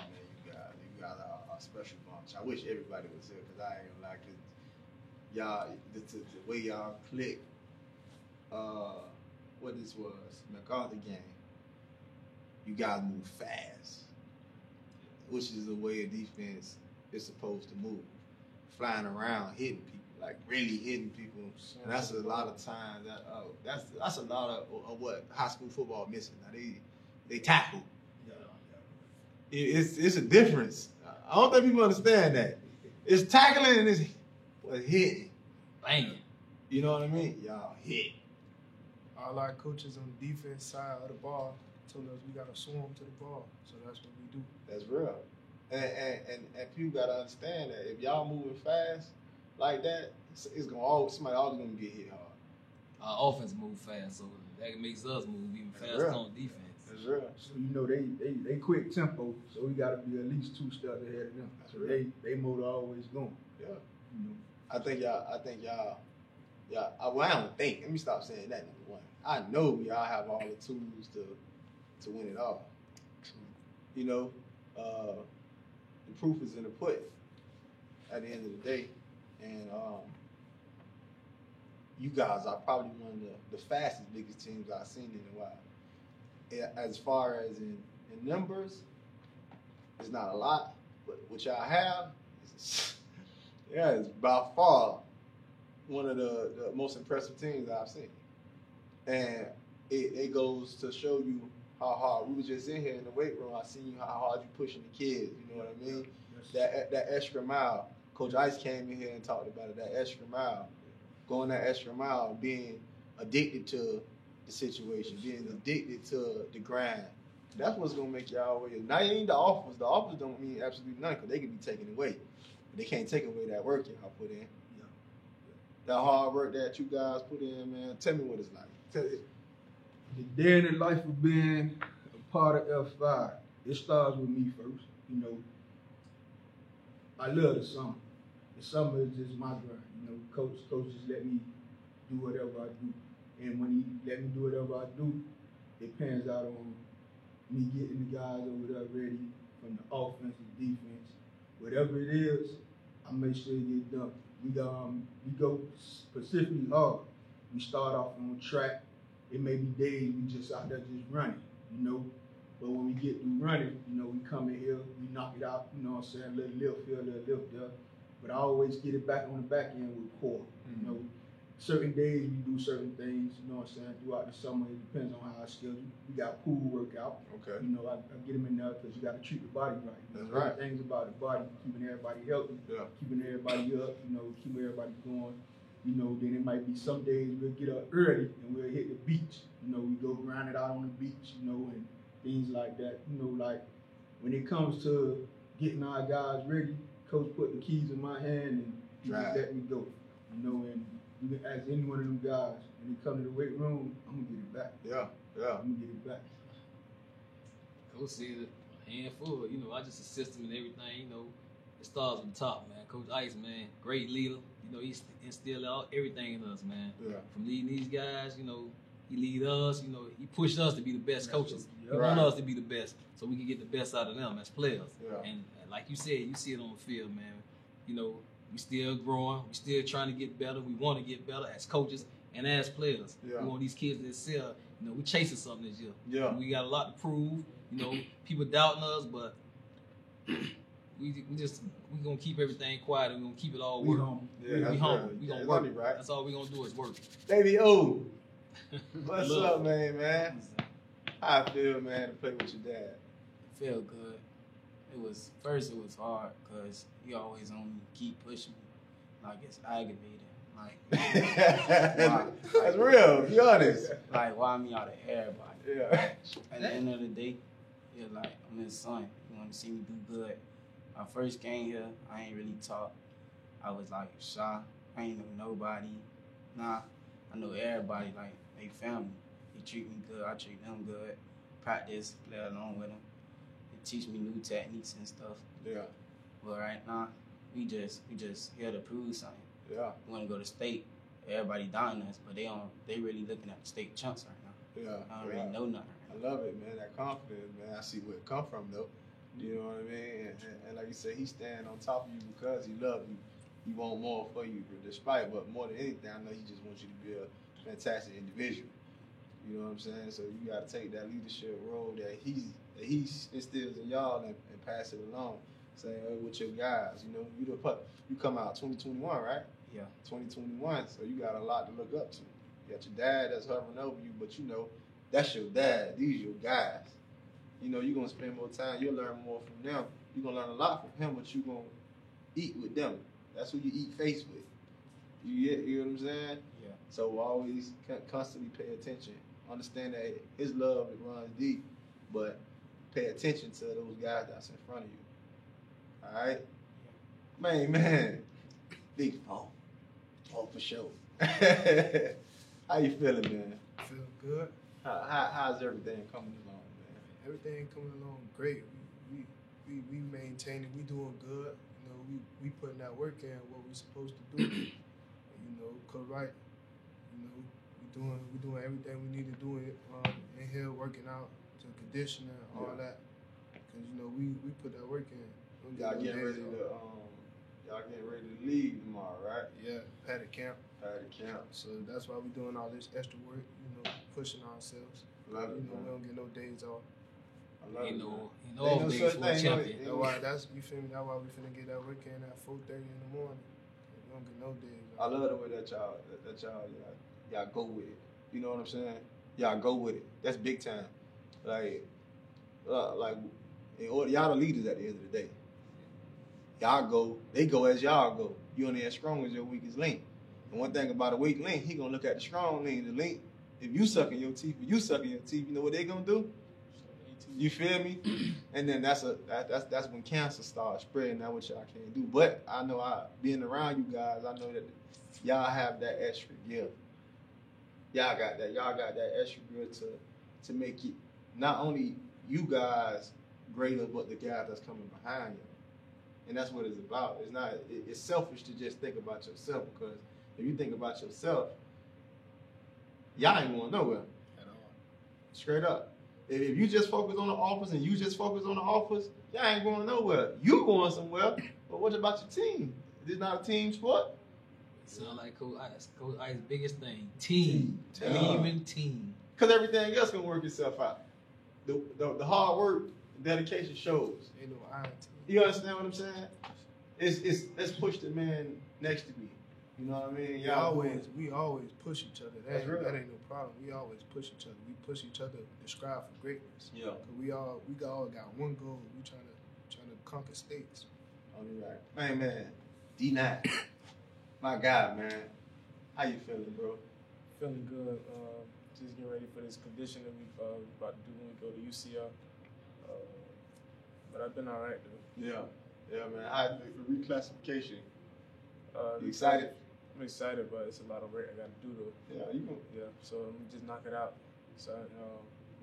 a special bunch. I wish everybody was here because I ain't gonna lie, cause y'all the way y'all click. What this was, MacArthur game. You guys move fast, which is the way a defense is supposed to move. Flying around, hitting people, like really hitting people, and that's a lot of times. That's a lot of what high school football missing. Now they tackle. It's a difference. I don't think people understand that. It's tackling and it's hitting. Banging. You know what I mean? Y'all hit. All our coaches on the defense side of the ball told us we gotta swarm to the ball, so that's what we do. That's real. And people gotta understand that if y'all moving fast like that, it's gonna always somebody always gonna get hit hard. Our offense move fast, so that makes us move even faster on defense. That's real. So you know they quick tempo, so we gotta be at least 2 steps ahead of them. That's So real. they motor always going. Yeah. You know. I think y'all. Well, I don't think. Let me stop saying that. Number one, I know y'all have all the tools to win it all. You know, the proof is in the pudding. At the end of the day, and you guys are probably one of the fastest, biggest teams I've seen in a while. As far as in numbers, it's not a lot, but what y'all have is, it's by far one of the most impressive teams I've seen. And it goes to show you how hard. We were just in here in the weight room. I seen you how hard you pushing the kids. You know what I mean? That extra mile. Coach Ice came in here and talked about it. That extra mile, going that extra mile, being addicted to the situation, being addicted to the grind. That's what's gonna make y'all win. Now it ain't the offers. The offers don't mean absolutely nothing because they can be taken away. But they can't take away that work y'all put in. That hard work that you guys put in, man. Tell me what it's like. The day in the life of being a part of F5, it starts with me first. You know, I love the summer. The summer is just my grind. You know, coach just let me do whatever I do. And when he let me do whatever I do, it pans out on me getting the guys over there ready from the offense to defense. Whatever it is, I make sure it get done. We go specifically hard. We start off on track. It may be days we just out there just running, you know. But when we get through running, you know, we come in here, we knock it out, you know what I'm saying, a little lift here, a little lift there. But I always get it back on the back end with core. You know, certain days we do certain things, you know what I'm saying, throughout the summer. It depends on how I schedule. We got pool workout. Okay. You know, I get them in there because you got to treat the body right. That's right. Things about the body, keeping everybody healthy, keeping everybody up, you know, keeping everybody going. You know, then it might be some days we'll get up early and we'll hit the beach. You know, we go grind it out on the beach, you know, and things like that. You know, like when it comes to getting our guys ready, coach put the keys in my hand and he just let me go. You know, and you can ask any one of them guys, when they come to the weight room, I'm gonna get it back. I'm gonna get it back. Coach said a handful. You know, I just assist him in everything. You know, it starts from the top, man. Coach Ice, man, great leader. You know, he instilled out everything in us, man. From leading these guys, you know, he lead us. You know, he pushed us to be the best coaches. He want us to be the best, so we can get the best out of them as players. And like you said, you see it on the field, man. You know, we still growing. We still trying to get better. We want to get better as coaches and as players. We want these kids to excel. You know, we chasing something this year. We got a lot to prove. You know, people doubting us, but we gonna keep everything quiet and we gonna keep it all working. We humble. We gonna work. Right. That's all we gonna do is work. Baby O, what's up, man? How I feel, man, to play with your dad? Feel good. It was hard because he always on me, keep pushing me, like it's aggravating. Like that's real. Be honest. Like why me out of everybody? At the end of the day, like I'm his son. He want to see me do good. My first game here, I ain't really talk. I was like shy. I ain't know nobody. Nah, I know everybody. Like they family. They treat me good. I treat them good. Practice, play along with them. They teach me new techniques and stuff. But right now, we just here to prove something. We want to go to state. Everybody doubting us, but they really looking at the state chunks right now. I don't really know nothing. I love it, man. That confidence, man. I see where it come from, though. You know what I mean? And like you said, he stand on top of you because he love you. He want more for you, despite. But more than anything, I know he just wants you to be a fantastic individual. You know what I'm saying? So you got to take that leadership role that he instills in y'all and pass it along. Saying with your guys, you know, you come out 2021, right? 2021. So you got a lot to look up to. You got your dad that's hovering over you, but you know, that's your dad. These your guys. You know, you're going to spend more time. You'll learn more from them. You're going to learn a lot from him, but you're going to eat with them. That's who you eat face with. You know what I'm saying? Yeah. So always constantly pay attention. Understand that his love, it runs deep, but pay attention to those guys that's in front of you. All right? Man. Big phone. Oh, for sure. How you feeling, man? Feel good. How's everything coming along, man? Everything coming along great. We maintaining. We doing good. You know, we putting that work in. What we supposed to do. You know, cause right. You know, we doing everything we need to do in here, working out to conditioning, all that. Cause you know we put that work in. Y'all getting ready to leave tomorrow, right? Yeah, paddock camp. Camp. So that's why we doing all this extra work, you know, pushing ourselves. Love it, you know, man. we don't get no days off. I love it. Ain't no Ain't off days such for a thing, champion. That's why you feel me. That's why we finna get that work in at 4:30 in the morning. We don't get no days I off. love the way that y'all go with it. You know what I'm saying? Y'all go with it. That's big time. Like in order, y'all the leaders at the end of the day. Y'all go, they go as y'all go. You only as strong as your weakest link. And one thing about a weak link, he gonna look at the strong link. The link, if you sucking your teeth, you know what they gonna do? You feel me? And then that's when cancer starts spreading. That's what y'all can't do. But I know being around you guys, I know that y'all have that extra gift. Y'all got that extra gift to make it not only you guys greater, but the guys that's coming behind you. And that's what it's about. It's selfish to just think about yourself, because if you think about yourself, y'all ain't going nowhere. At all. Straight up. If you just focus on the office and you just focus on the office, y'all ain't going nowhere. You going somewhere, but what about your team? This not a team sport? Sound like Coach Ice. Coach Ice's biggest thing. Team. Even team. Because everything else can work itself out. The hard work, dedication shows. Ain't no iron. You understand what I'm saying? It's let's push the man next to me. You know what I mean? We always push each other. That's real. That ain't no problem. We always push each other. We push each other to strive for greatness. Yeah. 'Cause we all got one goal. We trying to conquer states. Oh, you're right. Man, D9. My God, man. How you feeling, bro? Feeling good. Just getting ready for this condition that we about to do when we go to UCL. But I've been all right, though. Yeah, man. For reclassification. You I'm excited? I'm excited, but it's a lot of work I got to do, though. Yeah, you can. Yeah, so I'm gonna just knock it out. So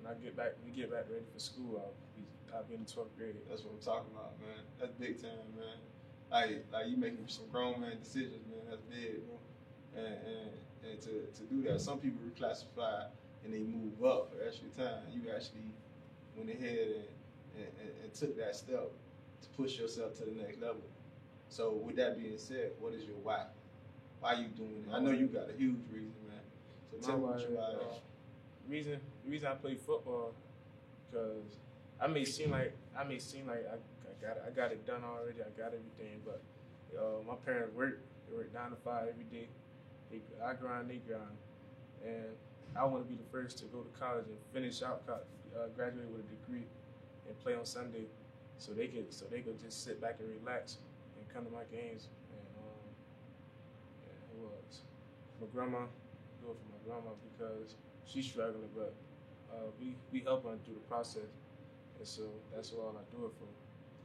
when we get back ready for school, I'll be in the 12th grade. That's what I'm talking about, man. That's big time, man. Like you making some grown man decisions, man. That's big, bro. And to do that, some people reclassify and they move up for extra time. You actually went ahead and took that step to push yourself to the next level. So with that being said, what is your why? Why you doing it? I know you got a huge reason, man. So tell me what your why is. The reason I play football, because I may seem like I got it done already. I got everything, but my parents work. They work 9 to 5 every day. I grind, they grind, and I want to be the first to go to college and finish out, graduate with a degree, and play on Sunday, so they could just sit back and relax and come to my games. And who else? My grandma. Do it for my grandma because she's struggling, but we help her through the process, and so that's all I do it for.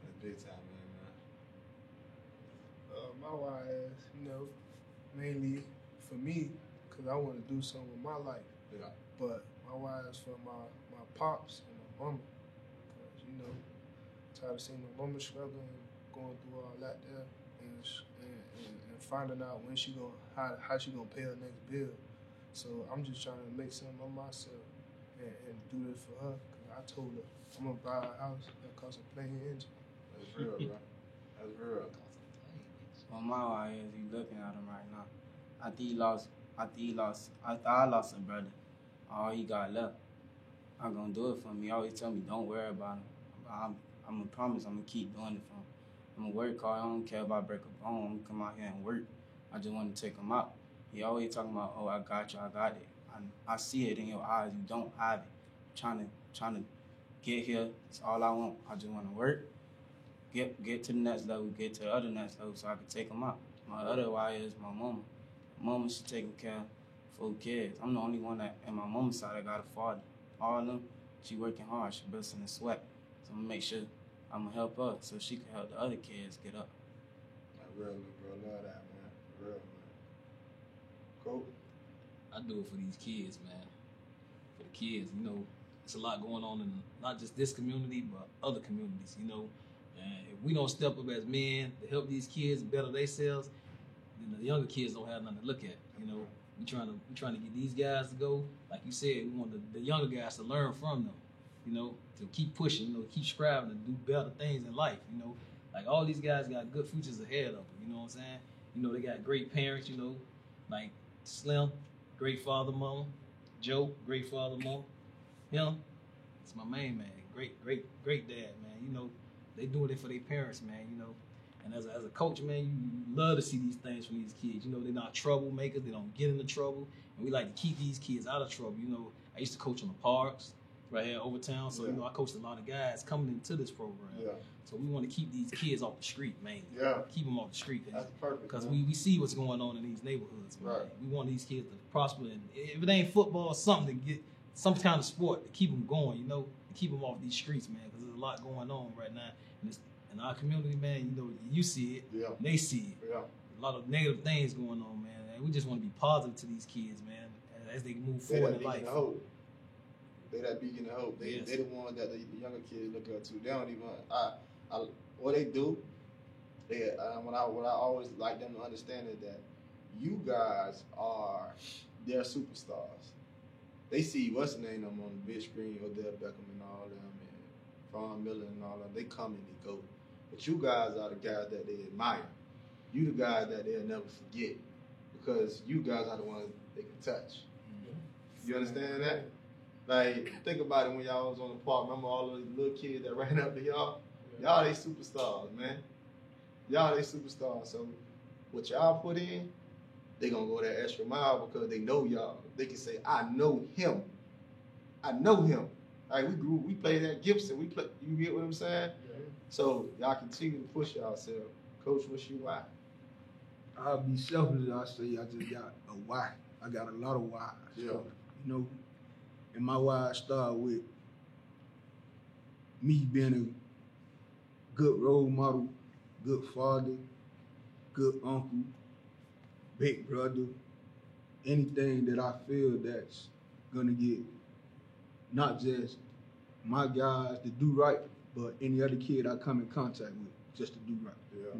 That's big time, man. My why is, mainly for me, because I want to do something with my life. Yeah. But my why is for my pops and my mama. Because, tired of seeing my mama struggling and going through all that there and finding out when she gonna, how she gonna pay her next bill. So I'm just trying to make something of myself and do this for her. Because I told her I'm going to buy a house that costs a plane engine. That's real, bro. That's real. Well, my why is you looking at him right now. I lost a brother. All he got left. I'm gonna do it for him. He always tell me, don't worry about him. I'm gonna promise I'm gonna keep doing it for him. I'm gonna work hard. I don't care if I break a bone. I'm gonna come out here and work. I just want to take him out. He always talking about, oh, I got you, I got it. I see it in your eyes. You don't have it. Trying to get here. It's all I want. I just want to work. Get to the next level, get to the other next level so I can take them out. My other why is my mama. mama, she taking care of 4 kids. I'm the only one that, on my mama's side, I got a father. All of them, she working hard, she busting the sweat. So I'm gonna make sure I'm gonna help her so she can help the other kids get up. Real, bro. Love that, man. Real, man. Cool. I do it for these kids, man. For the kids, you know, it's a lot going on in not just this community, but other communities, you know. And if we don't step up as men to help these kids better themselves, then the younger kids don't have nothing to look at, you know. We trying to get these guys to go, like you said, we want the younger guys to learn from them, you know, to keep pushing, you know, keep striving to do better things in life, you know. Like all these guys got good futures ahead of them, you know what I'm saying? You know, they got great parents, you know, like Slim, great father, mama. Joe, great father, mama. Him, it's my main man, great dad, man. You know, they doing it for their parents, man, you know. And as a coach, man, you love to see these things from these kids. You know, they're not troublemakers. They don't get into trouble. And we like to keep these kids out of trouble. You know, I used to coach on the parks right here in Overtown. So, you know, I coached a lot of guys coming into this program. Yeah. So we want to keep these kids off the street, mainly. Yeah. Keep them off the street. That's perfect. Because we see what's going on in these neighborhoods, man. Right. We want these kids to prosper. And if it ain't football, something to get some kind of sport to keep them going, you know, to keep them off these streets, man, because there's a lot going on right now. And in our community, man, you know, you see it, they see it. Yeah. A lot of negative things going on, man. And we just want to be positive to these kids, man, as they move forward in life. They that beacon of hope. They the one that the younger kids look up to. They don't even. What they do. What I always like them to understand is that you guys are their superstars. They see what's the name on the big screen, Odell Beckham and all them, and Von Miller and all them. They come and they go. But you guys are the guys that they admire. You the guys that they'll never forget because you guys are the ones they can touch. You understand that? Like, think about it when y'all was on the park. Remember all those little kids that ran up to y'all? Y'all they superstars, man. Y'all they superstars. So what y'all put in, they gonna go that extra mile because they know y'all. They can say, I know him. I know him. Like we played at Gibson. You get what I'm saying? Yeah. So y'all continue to push yourself. Coach, what's your why? I'll be selfish. I say I just got a why. I got a lot of whys. Yeah. So, you know, and my why start with me being a good role model, good father, good uncle, big brother, anything that I feel that's gonna get not just my guys to do right, but any other kid I come in contact with just to do right. Yeah.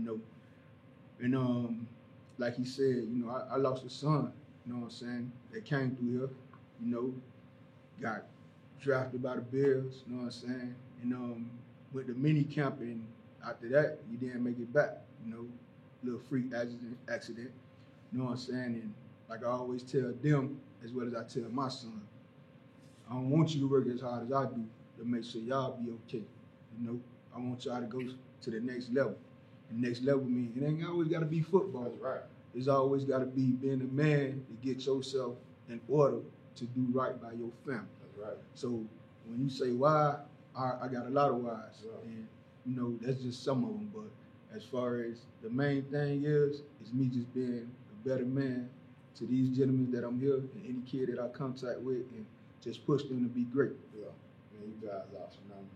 You know, and like he said, you know, I lost a son. You know what I'm saying? That came through here. You know, got drafted by the Bears. You know what I'm saying? And went to mini camp, and after that, he didn't make it back. You know, little freak accident. You know what I'm saying? And like I always tell them, as well as I tell my son, I don't want you to work as hard as I do to make sure y'all be okay. You know, I want y'all to go to the next level. The next level means it ain't always got to be football. That's right. It's always got to be being a man to get yourself in order to do right by your family. That's right. So when you say why, I got a lot of whys. Yeah. And, you know, that's just some of them. But as far as the main thing is me just being a better man to these gentlemen that I'm here and any kid that I contact with and just push them to be great. Yeah, man, you guys are phenomenal.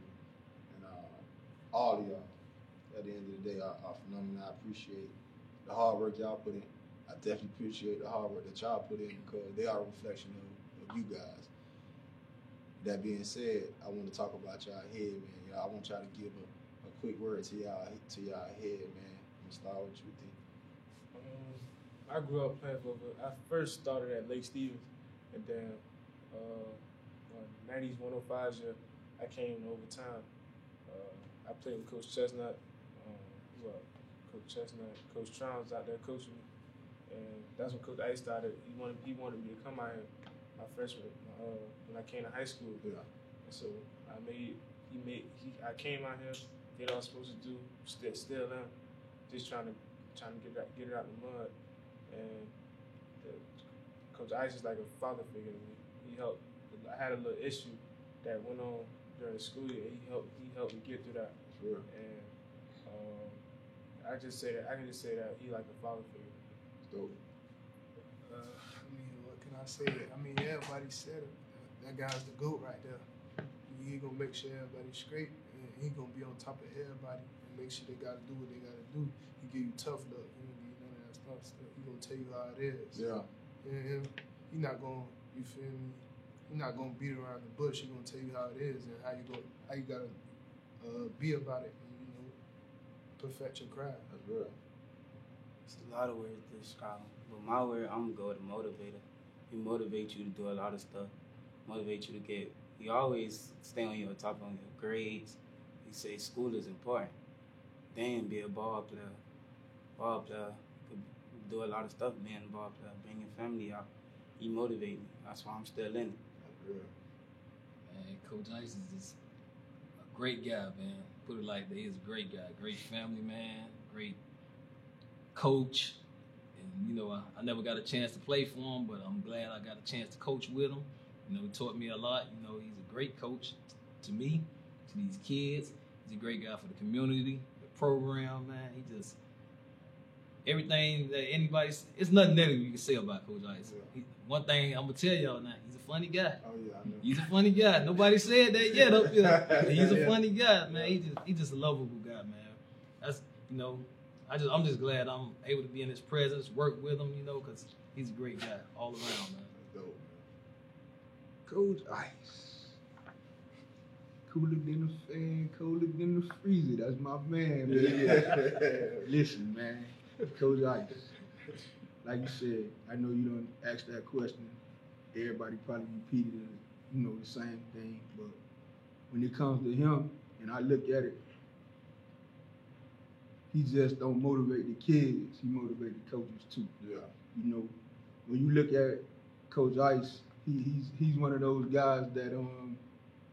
And all of y'all, at the end of the day, are phenomenal. I appreciate the hard work y'all put in. I definitely appreciate the hard work that y'all put in because they are a reflection of you guys. That being said, I want to talk about y'all head, man. I want y'all to give a quick word to y'all head, man. I'm going to start with you, D. I grew up playing football. I first started at Lake Stevens, and then 90s, 105s year, I came to Overtown. I played with Coach Chestnut. Coach Chestnut, Coach Trowns out there coaching me, and that's when Coach Ice started. He wanted me to come out here my freshman when I came to high school. Yeah. And so I came out here, did what I was supposed to do, still am, just trying to get it out the mud. And Coach Ice is like a father figure to me. He helped. I had a little issue that went on during the school year. He helped me get through that. Sure. And I can just say that he like a father figure. Dope. I mean, what can I say? I mean, everybody said it. That guy's the GOAT right there. He gonna make sure everybody's straight, and he gonna be on top of everybody and make sure they gotta do what they gotta do. He give you tough luck. He don't give you none of that stuff. He gonna tell you how it is. Yeah. And he not gonna, you feel me? He not gonna beat around the bush. He gonna tell you how it is and how you gotta be about it and, you know, perfect your craft. That's real. It's a lot of words to describe him. But my word, I'm gonna go with motivator. He motivates you to do a lot of stuff. Motivate you to get. He always stay on your top on your grades. He say school is important. Then be a ball player. Ball player could do a lot of stuff being a ball player. Bring your family out. He motivate me. That's why I'm still in it. That's real. Man, Coach Ice is just a great guy, man. Put it like that. He's a great guy. Great family man. Great coach. And, you know, I never got a chance to play for him, but I'm glad I got a chance to coach with him. You know, he taught me a lot. You know, he's a great coach to me, to these kids. He's a great guy for the community, the program, man. He just, everything that it's nothing negative you can say about Coach Ice. Yeah. One thing I'm going to tell y'all now, he's a funny guy. Oh, yeah, I know. He's a funny guy. Nobody said that yet up here. He's a funny guy, man. He's just a lovable guy, man. That's, you know, I'm just glad I'm able to be in his presence, work with him, you know, because he's a great guy all around, man. Dope. Coach Ice. Cooler than a fan, colder than the freezer. That's my man, man. Listen, man. Coach Ice. Like you said, I know you don't ask that question. Everybody probably repeated it, you know, the same thing. But when it comes to him, and I look at it, he just don't motivate the kids. He motivates the coaches too. Yeah. You know, when you look at Coach Ice, he's one of those guys that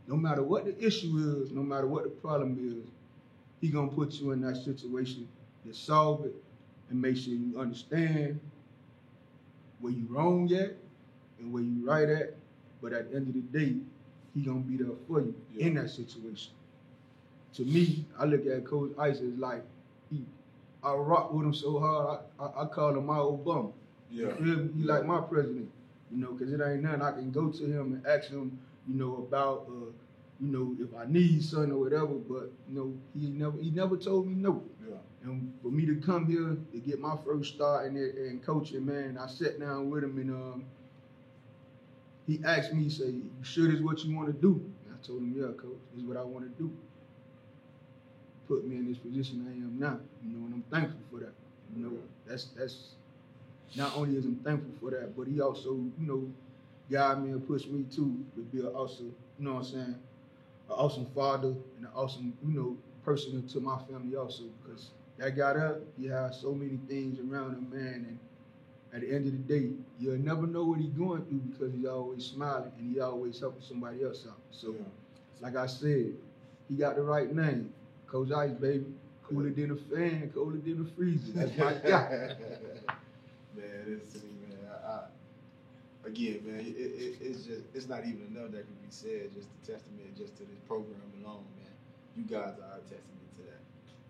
no matter what the issue is, no matter what the problem is, he gonna put you in that situation to solve it and make sure you understand where you wrong at and where you right at. But at the end of the day, he gonna be there for you in that situation. To me, I look at Coach Ice as like, I rock with him so hard, I call him my Obama. Yeah. He like my president, you know, because it ain't nothing. I can go to him and ask him, you know, about, you know, if I need something or whatever, but, you know, he never told me no. Yeah. And for me to come here to get my first start in coaching, man, I sat down with him and he asked me, he said, "You sure this is what you want to do?" And I told him, "Yeah, coach, this is what I want to do." Put me in this position I am now, you know, and I'm thankful for that. You know, that's not only is I'm thankful for that, but he also, you know, guided me and pushed me too to be an awesome, you know what I'm saying, an awesome father and an awesome, you know, person to my family also, because that guy there, he has so many things around him, man, and at the end of the day, you'll never know what he's going through because he's always smiling and he always helping somebody else out. So, like I said, he got the right name. Coach Ice, baby. Cooler than a fan, colder than a freezer. That's my guy. Man, listen, man. Again, man, it's not even enough that can be said. Just a testament, just to this program alone, man. You guys are a testament to that.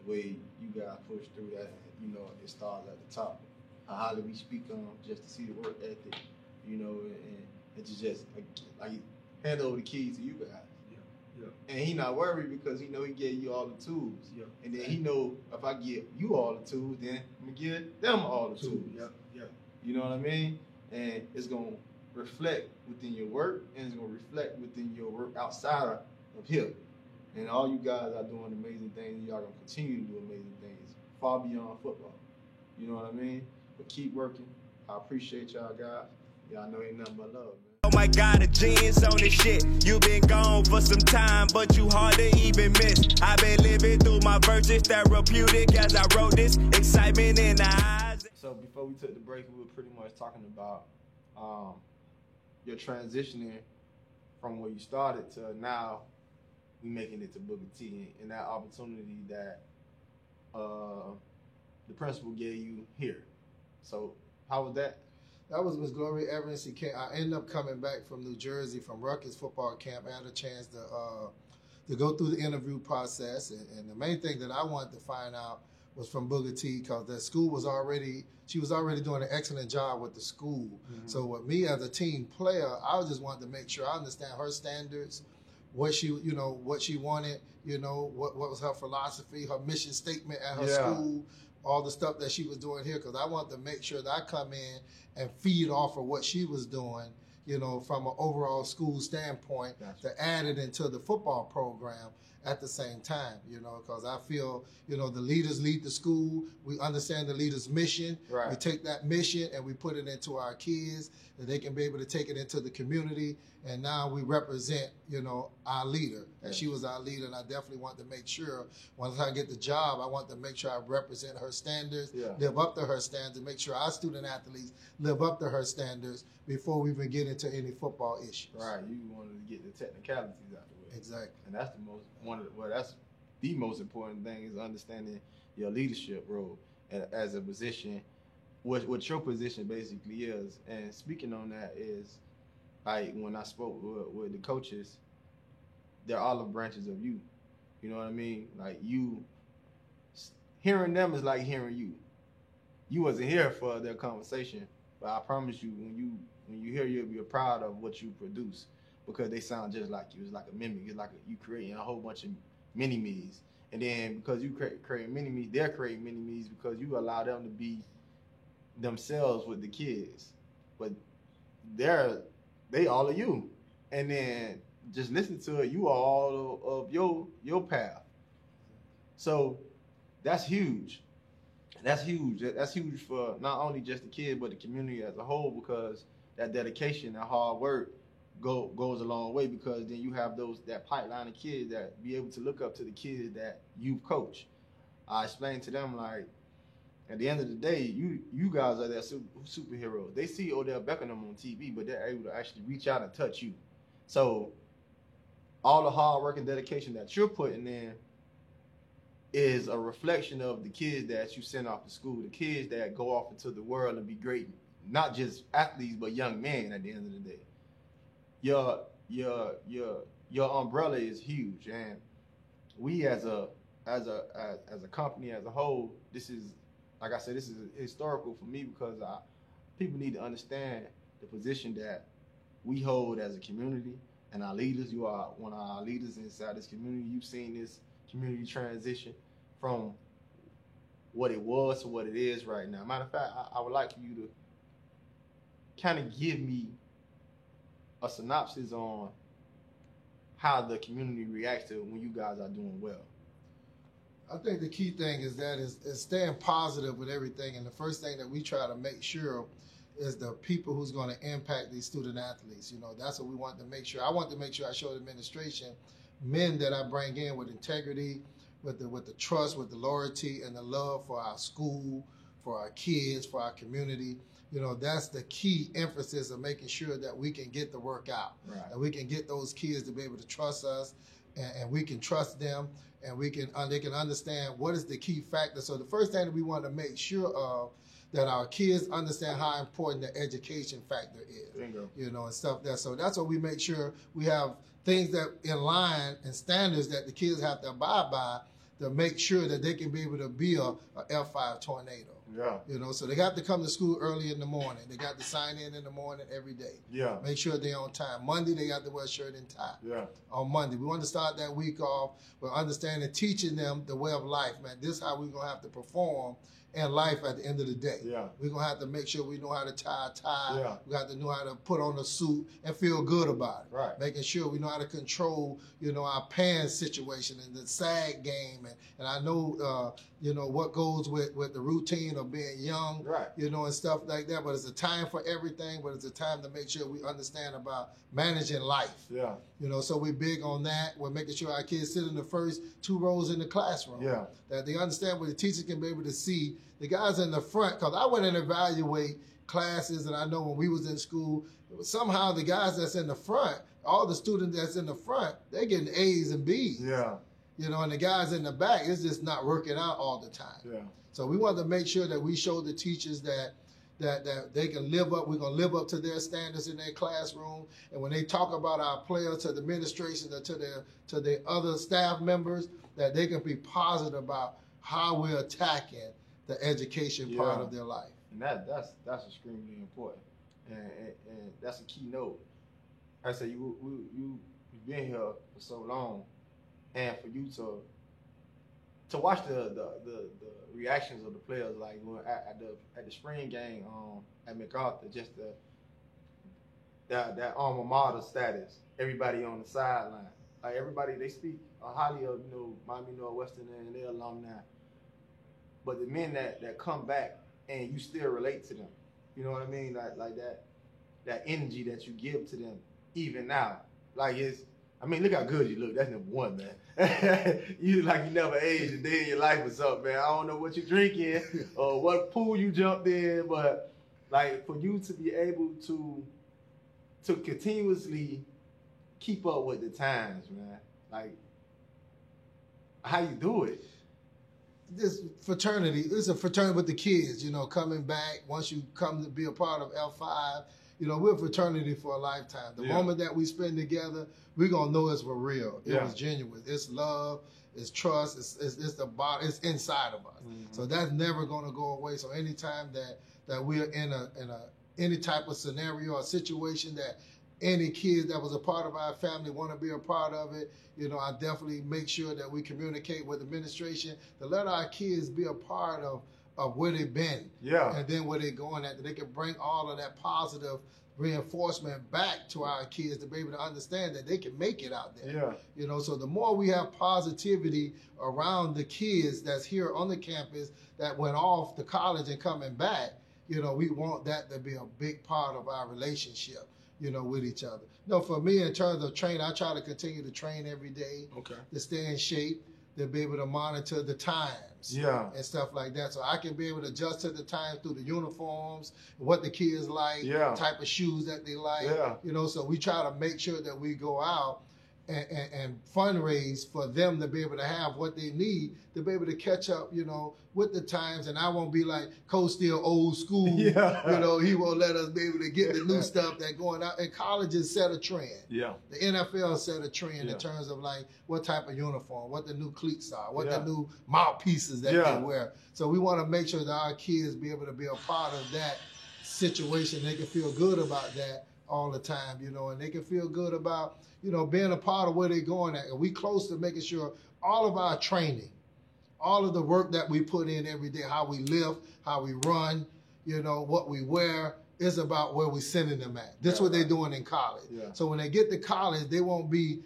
The way you guys push through that, you know, it starts at the top. How highly we speak on just to see the work ethic, you know, and to just like hand over the keys to you guys. Yeah. And he not worried because he know he gave you all the tools. Yeah. And then he know if I give you all the tools, then I'm gonna give them all the tools. Yeah. You know what I mean? And it's gonna reflect within your work, and it's gonna reflect within your work outside of here. And all you guys are doing amazing things. Y'all gonna continue to do amazing things far beyond football. You know what I mean? But keep working. I appreciate y'all guys. Y'all know ain't nothing but love, man. Oh my God, the jeans on this shit. You been gone for some time, but you hard to even miss. I've been living through my verses, therapeutic as I wrote this. Excitement in the eyes. So before we took the break, we were pretty much talking about your transitioning from where you started to now we making it to Booker T, and that opportunity that the principal gave you here. So how was that? That was Miss Gloria Evans. I ended up coming back from New Jersey from Rutgers football camp. I had a chance to go through the interview process, and the main thing that I wanted to find out was from Booker T, because that school was already, she was already doing an excellent job with the school. So with me as a team player, I just wanted to make sure I understand her standards, what she, you know, what she wanted, you know, what was her philosophy, her mission statement at her school, all the stuff that she was doing here, because I wanted to make sure that I come in and feed off of what she was doing, you know, from an overall school standpoint, to add it into the football program at the same time, you know, because I feel, you know, the leaders lead the school. We understand the leader's mission. Right. We take that mission and we put it into our kids, that they can be able to take it into the community. And now we represent, you know, our leader. And she was our leader, and I definitely want to make sure, once I get the job, I want to make sure I represent her standards, live up to her standards, make sure our student athletes live up to her standards before we even get into any football issues. Right. You wanted to get the technicalities out the way. Exactly. And that's that's the most important thing, is understanding your leadership role as a position, what your position basically is. And speaking on that is, like, when I spoke with the coaches, they're olive branches of you. You know what I mean? Like, you, hearing them is like hearing you. You wasn't here for their conversation, but I promise you, when you hear, you'll be proud of what you produce, because they sound just like you. It's like a mimic. It's like you creating a whole bunch of mini-me's. And then because you create mini-me's, they're creating mini-me's because you allow them to be themselves with the kids. But they all of you. And then just listen to it, you are all of your path. So that's huge. That's huge. That's huge for not only just the kid, but the community as a whole, because that dedication, that hard work goes a long way, because then you have that pipeline of kids that be able to look up to the kids that you've coached. I explained to them, like, at the end of the day, you guys are their superheroes. They see Odell Beckham on TV, but they're able to actually reach out and touch you. So all the hard work and dedication that you're putting in is a reflection of the kids that you send off to school, the kids that go off into the world and be great, not just athletes, but young men at the end of the day. Your umbrella is huge, and we as a company as a whole, this is, like I said, this is historical for me, because people need to understand the position that we hold as a community, and our leaders. You are one of our leaders inside this community. You've seen this community transition from what it was to what it is right now. Matter of fact, I would like for you to kind of give me a synopsis on how the community reacts to it when you guys are doing well. I think the key thing is staying positive with everything. And the first thing that we try to make sure is the people who's going to impact these student athletes. You know, that's what we want to make sure. I want to make sure I show the administration men that I bring in with integrity, with the trust, with the loyalty and the love for our school, for our kids, for our community. You know, that's the key emphasis of making sure that we can get the work out. Right. And we can get those kids to be able to trust us, and we can trust them, and they can understand what is the key factor. So the first thing that we want to make sure of, that our kids understand how important the education factor is. Bingo. You know, and stuff that. So that's what we make sure we have things that in line and standards that the kids have to abide by to make sure that they can be able to be a F5 tornado. Yeah. You know, so they got to come to school early in the morning. They got to sign in the morning every day. Yeah. Make sure they're on time. Monday, they got to wear shirt and tie. Yeah. On Monday. We want to start that week off with understanding, teaching them the way of life, man. This is how we're going to have to perform in life at the end of the day. Yeah. We're going to have to make sure we know how to tie a tie. Yeah. We got to know how to put on a suit and feel good about it. Right. Making sure we know how to control, you know, our pants situation and the sag game. And I know, you know, what goes with the routine of being young, right, you know, and stuff like that. But it's a time for everything, but it's a time to make sure we understand about managing life. Yeah. You know, so we're big on that. We're making sure our kids sit in the first 2 rows in the classroom. Yeah. That they understand where the teachers can be able to see the guys in the front. Because I went and evaluate classes, and I know when we was in school, somehow the guys that's in the front, all the students that's in the front, they're getting A's and B's. Yeah. You know, and the guys in the back, it's just not working out all the time. Yeah. So we want to make sure that we show the teachers that they can live up. We're going to live up to their standards in their classroom. And when they talk about our players to the administration or to their other staff members, that they can be positive about how we're attacking the education part of their life. And that's extremely important, and that's a key note. I said you've been here for so long, and for you to watch the reactions of the players, like at the spring game at MacArthur, just that alma mater status, everybody on the sideline, like everybody, they speak highly of Miami Northwestern and their alumni, but the men that come back and you still relate to them, you know what I mean, like that energy that you give to them even now, like look how good you look. That's number one, man. You like you never aged a day in your life or something, man. I don't know what you're drinking or what pool you jumped in, but like for you to be able to continuously keep up with the times, man. Like how you do it? This fraternity, it's a fraternity with the kids, coming back once you come to be a part of L5. We're a fraternity for a lifetime. The moment that we spend together, we're going to know it's for real. It was genuine. It's love, it's trust, it's the body, it's inside of us. Mm-hmm. So that's never going to go away. So anytime that we're in any type of scenario or situation that any kids that was a part of our family want to be a part of it, I definitely make sure that we communicate with administration to let our kids be a part of where they've been, and then where they're going at. They can bring all of that positive reinforcement back to our kids to be able to understand that they can make it out there. So the more we have positivity around the kids that's here on the campus that went off to college and coming back, we want that to be a big part of our relationship, with each other. For me, in terms of training, I try to continue to train every day to stay in shape, to be able to monitor the times and stuff like that. So I can be able to adjust to the times through the uniforms, what the kids like, type of shoes that they like. So we try to make sure that we go out and fundraise for them to be able to have what they need to be able to catch up, with the times. And I won't be like, Coach still old school. He won't let us be able to get the new stuff that going out. And colleges set a trend. The NFL set a trend in terms of like what type of uniform, what the new cleats are, what the new mouthpieces that they wear. So we want to make sure that our kids be able to be a part of that situation. They can feel good about that all the time, and they can feel good about, being a part of where they're going at. And we close to making sure all of our training, all of the work that we put in every day, how we live, how we run, what we wear, is about where we're sending them at. This is what they're doing in college. So when they get to college, they won't be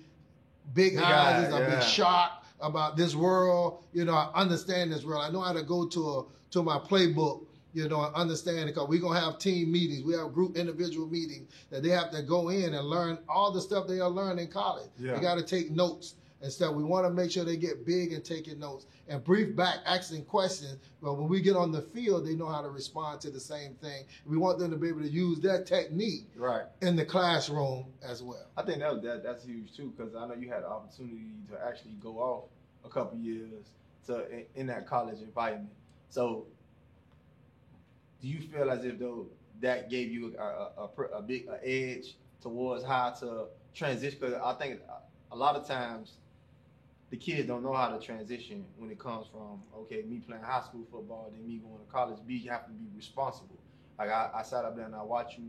big houses or be shocked about this world. I understand this world. I know how to go to my playbook, and understand it, because we're going to have team meetings. We have group individual meetings that they have to go in and learn all the stuff they are learning in college. They got to take notes and stuff. We want to make sure they get big and taking notes and brief back, asking questions. But when we get on the field, they know how to respond to the same thing. We want them to be able to use that technique in the classroom as well. I think that's huge too, because I know you had the opportunity to actually go off a couple years in that college environment. So do you feel as if though that gave you a big edge towards how to transition? Because I think a lot of times the kids don't know how to transition when it comes from, okay, me playing high school football, then me going to college. You have to be responsible. Like I sat up there and I watched you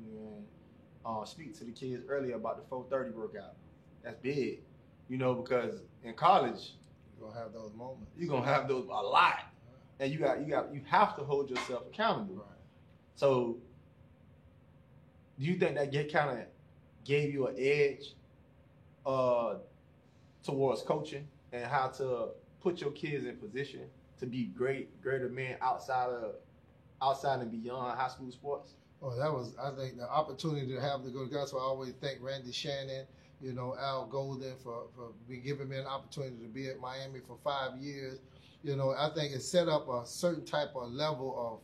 and speak to the kids earlier about the 4:30 workout. That's big, because in college you're gonna have those moments. You're gonna have those a lot, and you have to hold yourself accountable. So, do you think that kind of gave you an edge towards coaching and how to put your kids in position to be greater men outside and beyond high school sports? Oh, that was, I think, the opportunity to have to go. That's why I always thank Randy Shannon, Al Golden for giving me an opportunity to be at Miami for 5 years. I think it set up a certain type of level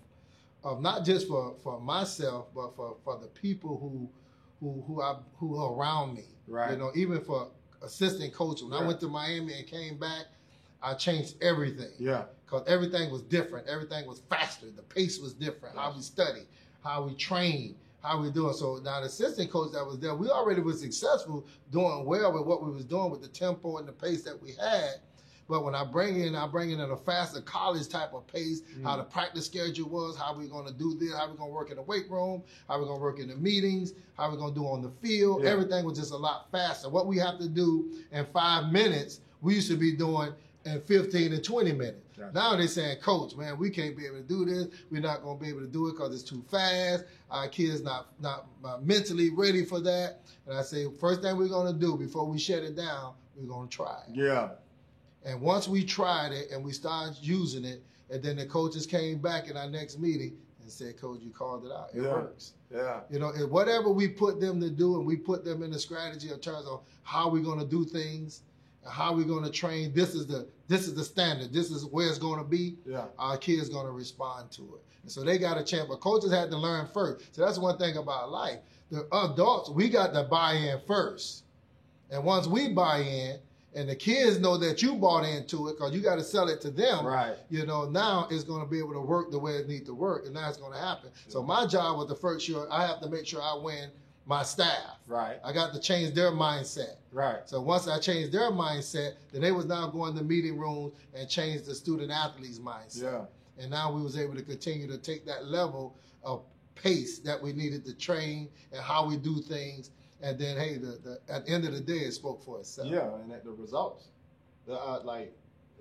of not just for myself, but for the people who are around me. Even for assistant coach. When I went to Miami and came back, I changed everything. Because everything was different. Everything was faster. The pace was different. How we studied, how we trained, how we doing. So now the assistant coach that was there, we already were successful, doing well with what we was doing with the tempo and the pace that we had. But when I bring in at a faster college type of pace, how the practice schedule was, how we're going to do this, how we're going to work in the weight room, how we're going to work in the meetings, how we're going to do on the field. Yeah. Everything was just a lot faster. What we have to do in 5 minutes, we used to be doing in 15 and 20 minutes. Gotcha. Now they're saying, Coach, man, we can't be able to do this. We're not going to be able to do it because it's too fast. Our kids not mentally ready for that. And I say, first thing we're going to do before we shut it down, we're going to try it. Yeah. And once we tried it and we started using it, and then the coaches came back in our next meeting and said, Coach, you called it out. It works. Yeah. You know, and whatever we put them to do and we put them in the strategy in terms of how we're going to do things, and how we're going to train, this is the standard. This is where it's going to be. Yeah. Our kids going to respond to it. And so they got a chance. But coaches had to learn first. So that's one thing about life. The adults, we got to buy in first. And once we buy in, and the kids know that you bought into it because you got to sell it to them. Right. You know, now it's going to be able to work the way it needs to work, and now it's going to happen. So my job was the first year, I have to make sure I win my staff. Right. I got to change their mindset. Right. So once I changed their mindset, then they was now going to meeting rooms and change the student athlete's mindset. Yeah. And now we was able to continue to take that level of pace that we needed to train and how we do things. And then, hey, at the end of the day, it spoke for itself. Yeah, and the results,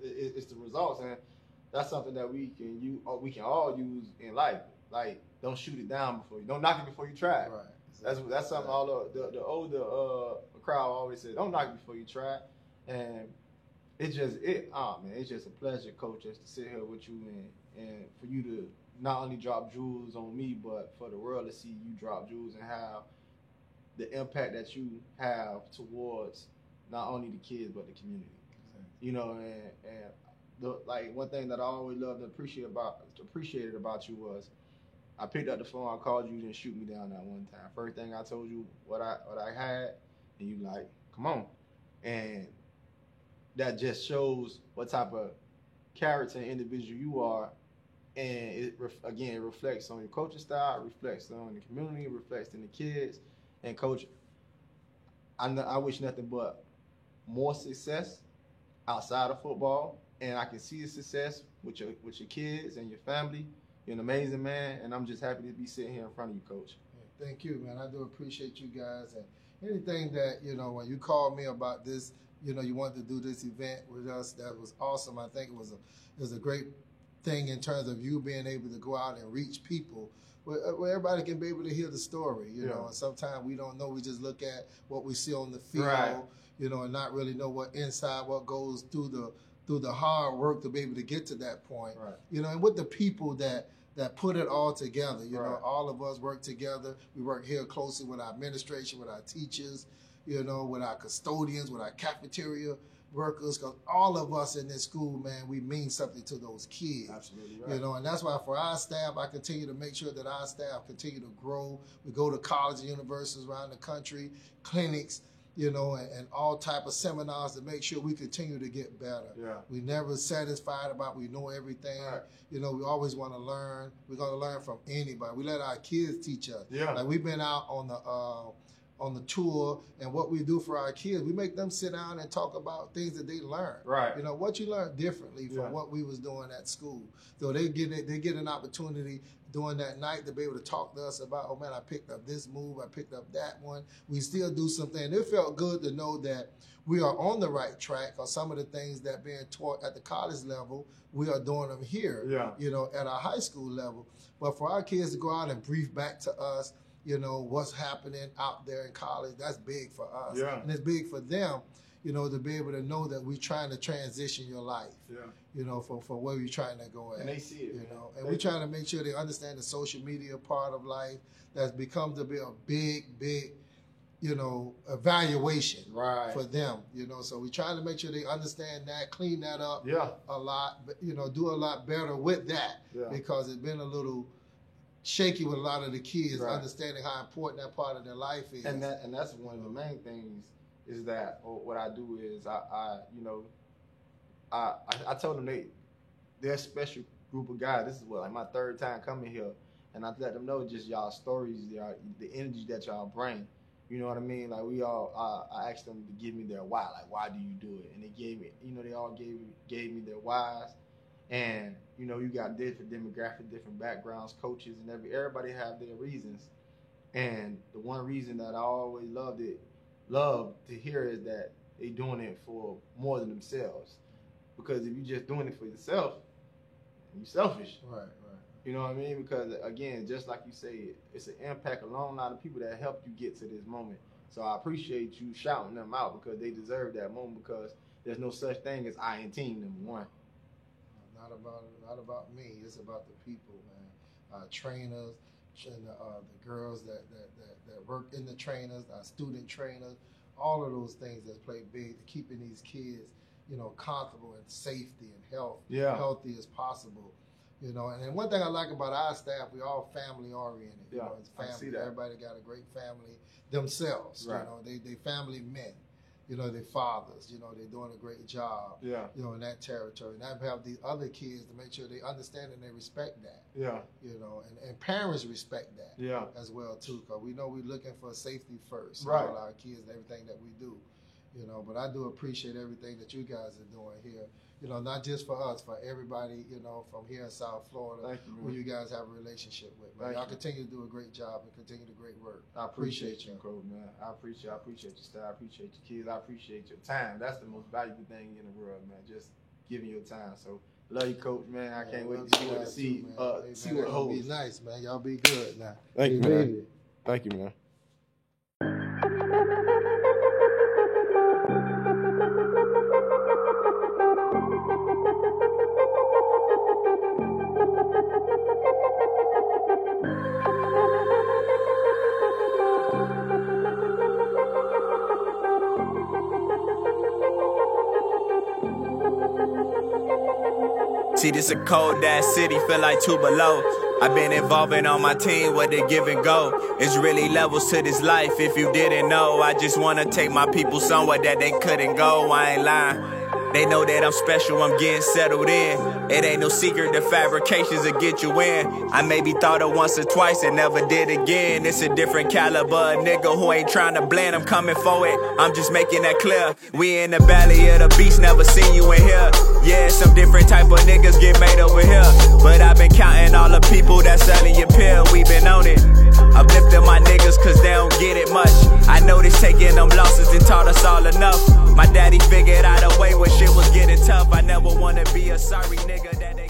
it's the results, and that's something that we can all use in life. Like, don't shoot it down don't knock it before you try it. Right. That's something all the older crowd always says. Don't knock it before you try, and it's just a pleasure, Coach, just to sit here with you and for you to not only drop jewels on me, but for the world to see you drop jewels and have the impact that you have towards not only the kids but the community. You know, and one thing that I always loved and appreciated about you was I picked up the phone, I called you, you didn't shoot me down that one time. First thing I told you what I had, and you like, come on. And that just shows what type of character and individual you are. And it reflects on your coaching style, it reflects on the community, it reflects in the kids. And Coach, I wish nothing but more success outside of football, and I can see the success with your kids and your family. You're an amazing man, and I'm just happy to be sitting here in front of you, Coach. Thank you, man. I do appreciate you guys, and anything that, you know, when you called me about this, you know, you wanted to do this event with us, that was awesome. I think it was a great thing in terms of you being able to go out and reach people where everybody can be able to hear the story, you know. And sometimes we don't know. We just look at what we see on the field, you know, and not really know what goes through the hard work to be able to get to that point. Right. You know, and with the people that put it all together, you know, all of us work together. We work here closely with our administration, with our teachers, you know, with our custodians, with our cafeteria workers, because all of us in this school, man, we mean something to those kids. Absolutely right. You know, and that's why for our staff, I continue to make sure that our staff continue to grow. We go to colleges and universities around the country, clinics, you know, and all type of seminars to make sure we continue to get better. Yeah. We never satisfied about we know everything. Right. You know, we always want to learn. We're going to learn from anybody. We let our kids teach us. Yeah. Like we've been out on the tour, and what we do for our kids, we make them sit down and talk about things that they learned. Right. You know, what you learned differently from what we was doing at school. So they get an opportunity during that night to be able to talk to us about, oh man, I picked up this move, I picked up that one. We still do something. It felt good to know that we are on the right track on some of the things that being taught at the college level, we are doing them here, you know, at our high school level. But for our kids to go out and brief back to us, you know, what's happening out there in college, that's big for us. Yeah. And it's big for them, you know, to be able to know that we're trying to transition your life, you know, for where we're trying to go at. And they see it, you know. And we're trying to make sure they understand the social media part of life that's become to be a big, you know, evaluation for them, you know. So we're trying to make sure they understand that, clean that up a lot, but, you know, do a lot better with that because it's been a little shaky with a lot of the kids understanding how important that part of their life is. And that's one of the main things is that what I do is I told them they're a special group of guys. This is like my third time coming here, and I let them know just y'all stories, the energy that y'all bring, You know what I mean? Like I asked them to give me their why. Like, why do you do it? And they gave me, they all gave me their whys. And you got different demographics, different backgrounds, coaches, and everybody have their reasons. And the one reason that I always loved to hear is that they doing it for more than themselves. Because if you're just doing it for yourself, you're selfish. Right. You know what I mean? Because again, just like you say, it's an impact a long line of people that helped you get to this moment. So I appreciate you shouting them out because they deserve that moment, because there's no such thing as I in team, number one. Not about me. It's about the people, man. Trainers, and the girls that work in the trainers, our student trainers, all of those things that play big to keeping these kids, comfortable and safety and healthy as possible. And one thing I like about our staff, we all family oriented. It's family. I see that. Everybody got a great family themselves. Right. They family men. Their fathers. They're doing a great job. Yeah. In that territory, and I have these other kids to make sure they understand and they respect that. Yeah. And parents respect that. Yeah. As well too, because we know we're looking for safety first. Right. All our kids and everything that we do. But I do appreciate everything that you guys are doing here. Not just for us, for everybody, from here in South Florida, Thank you, who you guys have a relationship with. Y'all continue to do a great job and continue the great work. I appreciate you, Coach, man. I appreciate your style. I appreciate your kids. I appreciate your time. That's the most valuable thing in the world, man. Just giving your time. So, love you, Coach, man. I can't wait to see what holds. Be nice, man. Y'all be good now. Thank you, man. Thank you, man. See, this a cold ass city, feel like 2 below. I've been involving on my team with the give and go. It's really levels to this life if you didn't know. I just wanna take my people somewhere that they couldn't go, I ain't lying. They know that I'm special, I'm getting settled in. It ain't no secret, the fabrications will get you in. I maybe thought it once or twice and never did again. It's a different caliber, a nigga who ain't trying to blend, I'm coming for it. I'm just making that clear. We in the belly of the beast, never seen you in here. Yeah, some different type of niggas get made over here. But I've been counting all the people that's selling your pill, we been on it. Uplifting my niggas cause they don't get it much. I noticed taking them losses and taught us all enough. My daddy figured out a way when shit was getting tough. I never wanna be a sorry nigga that they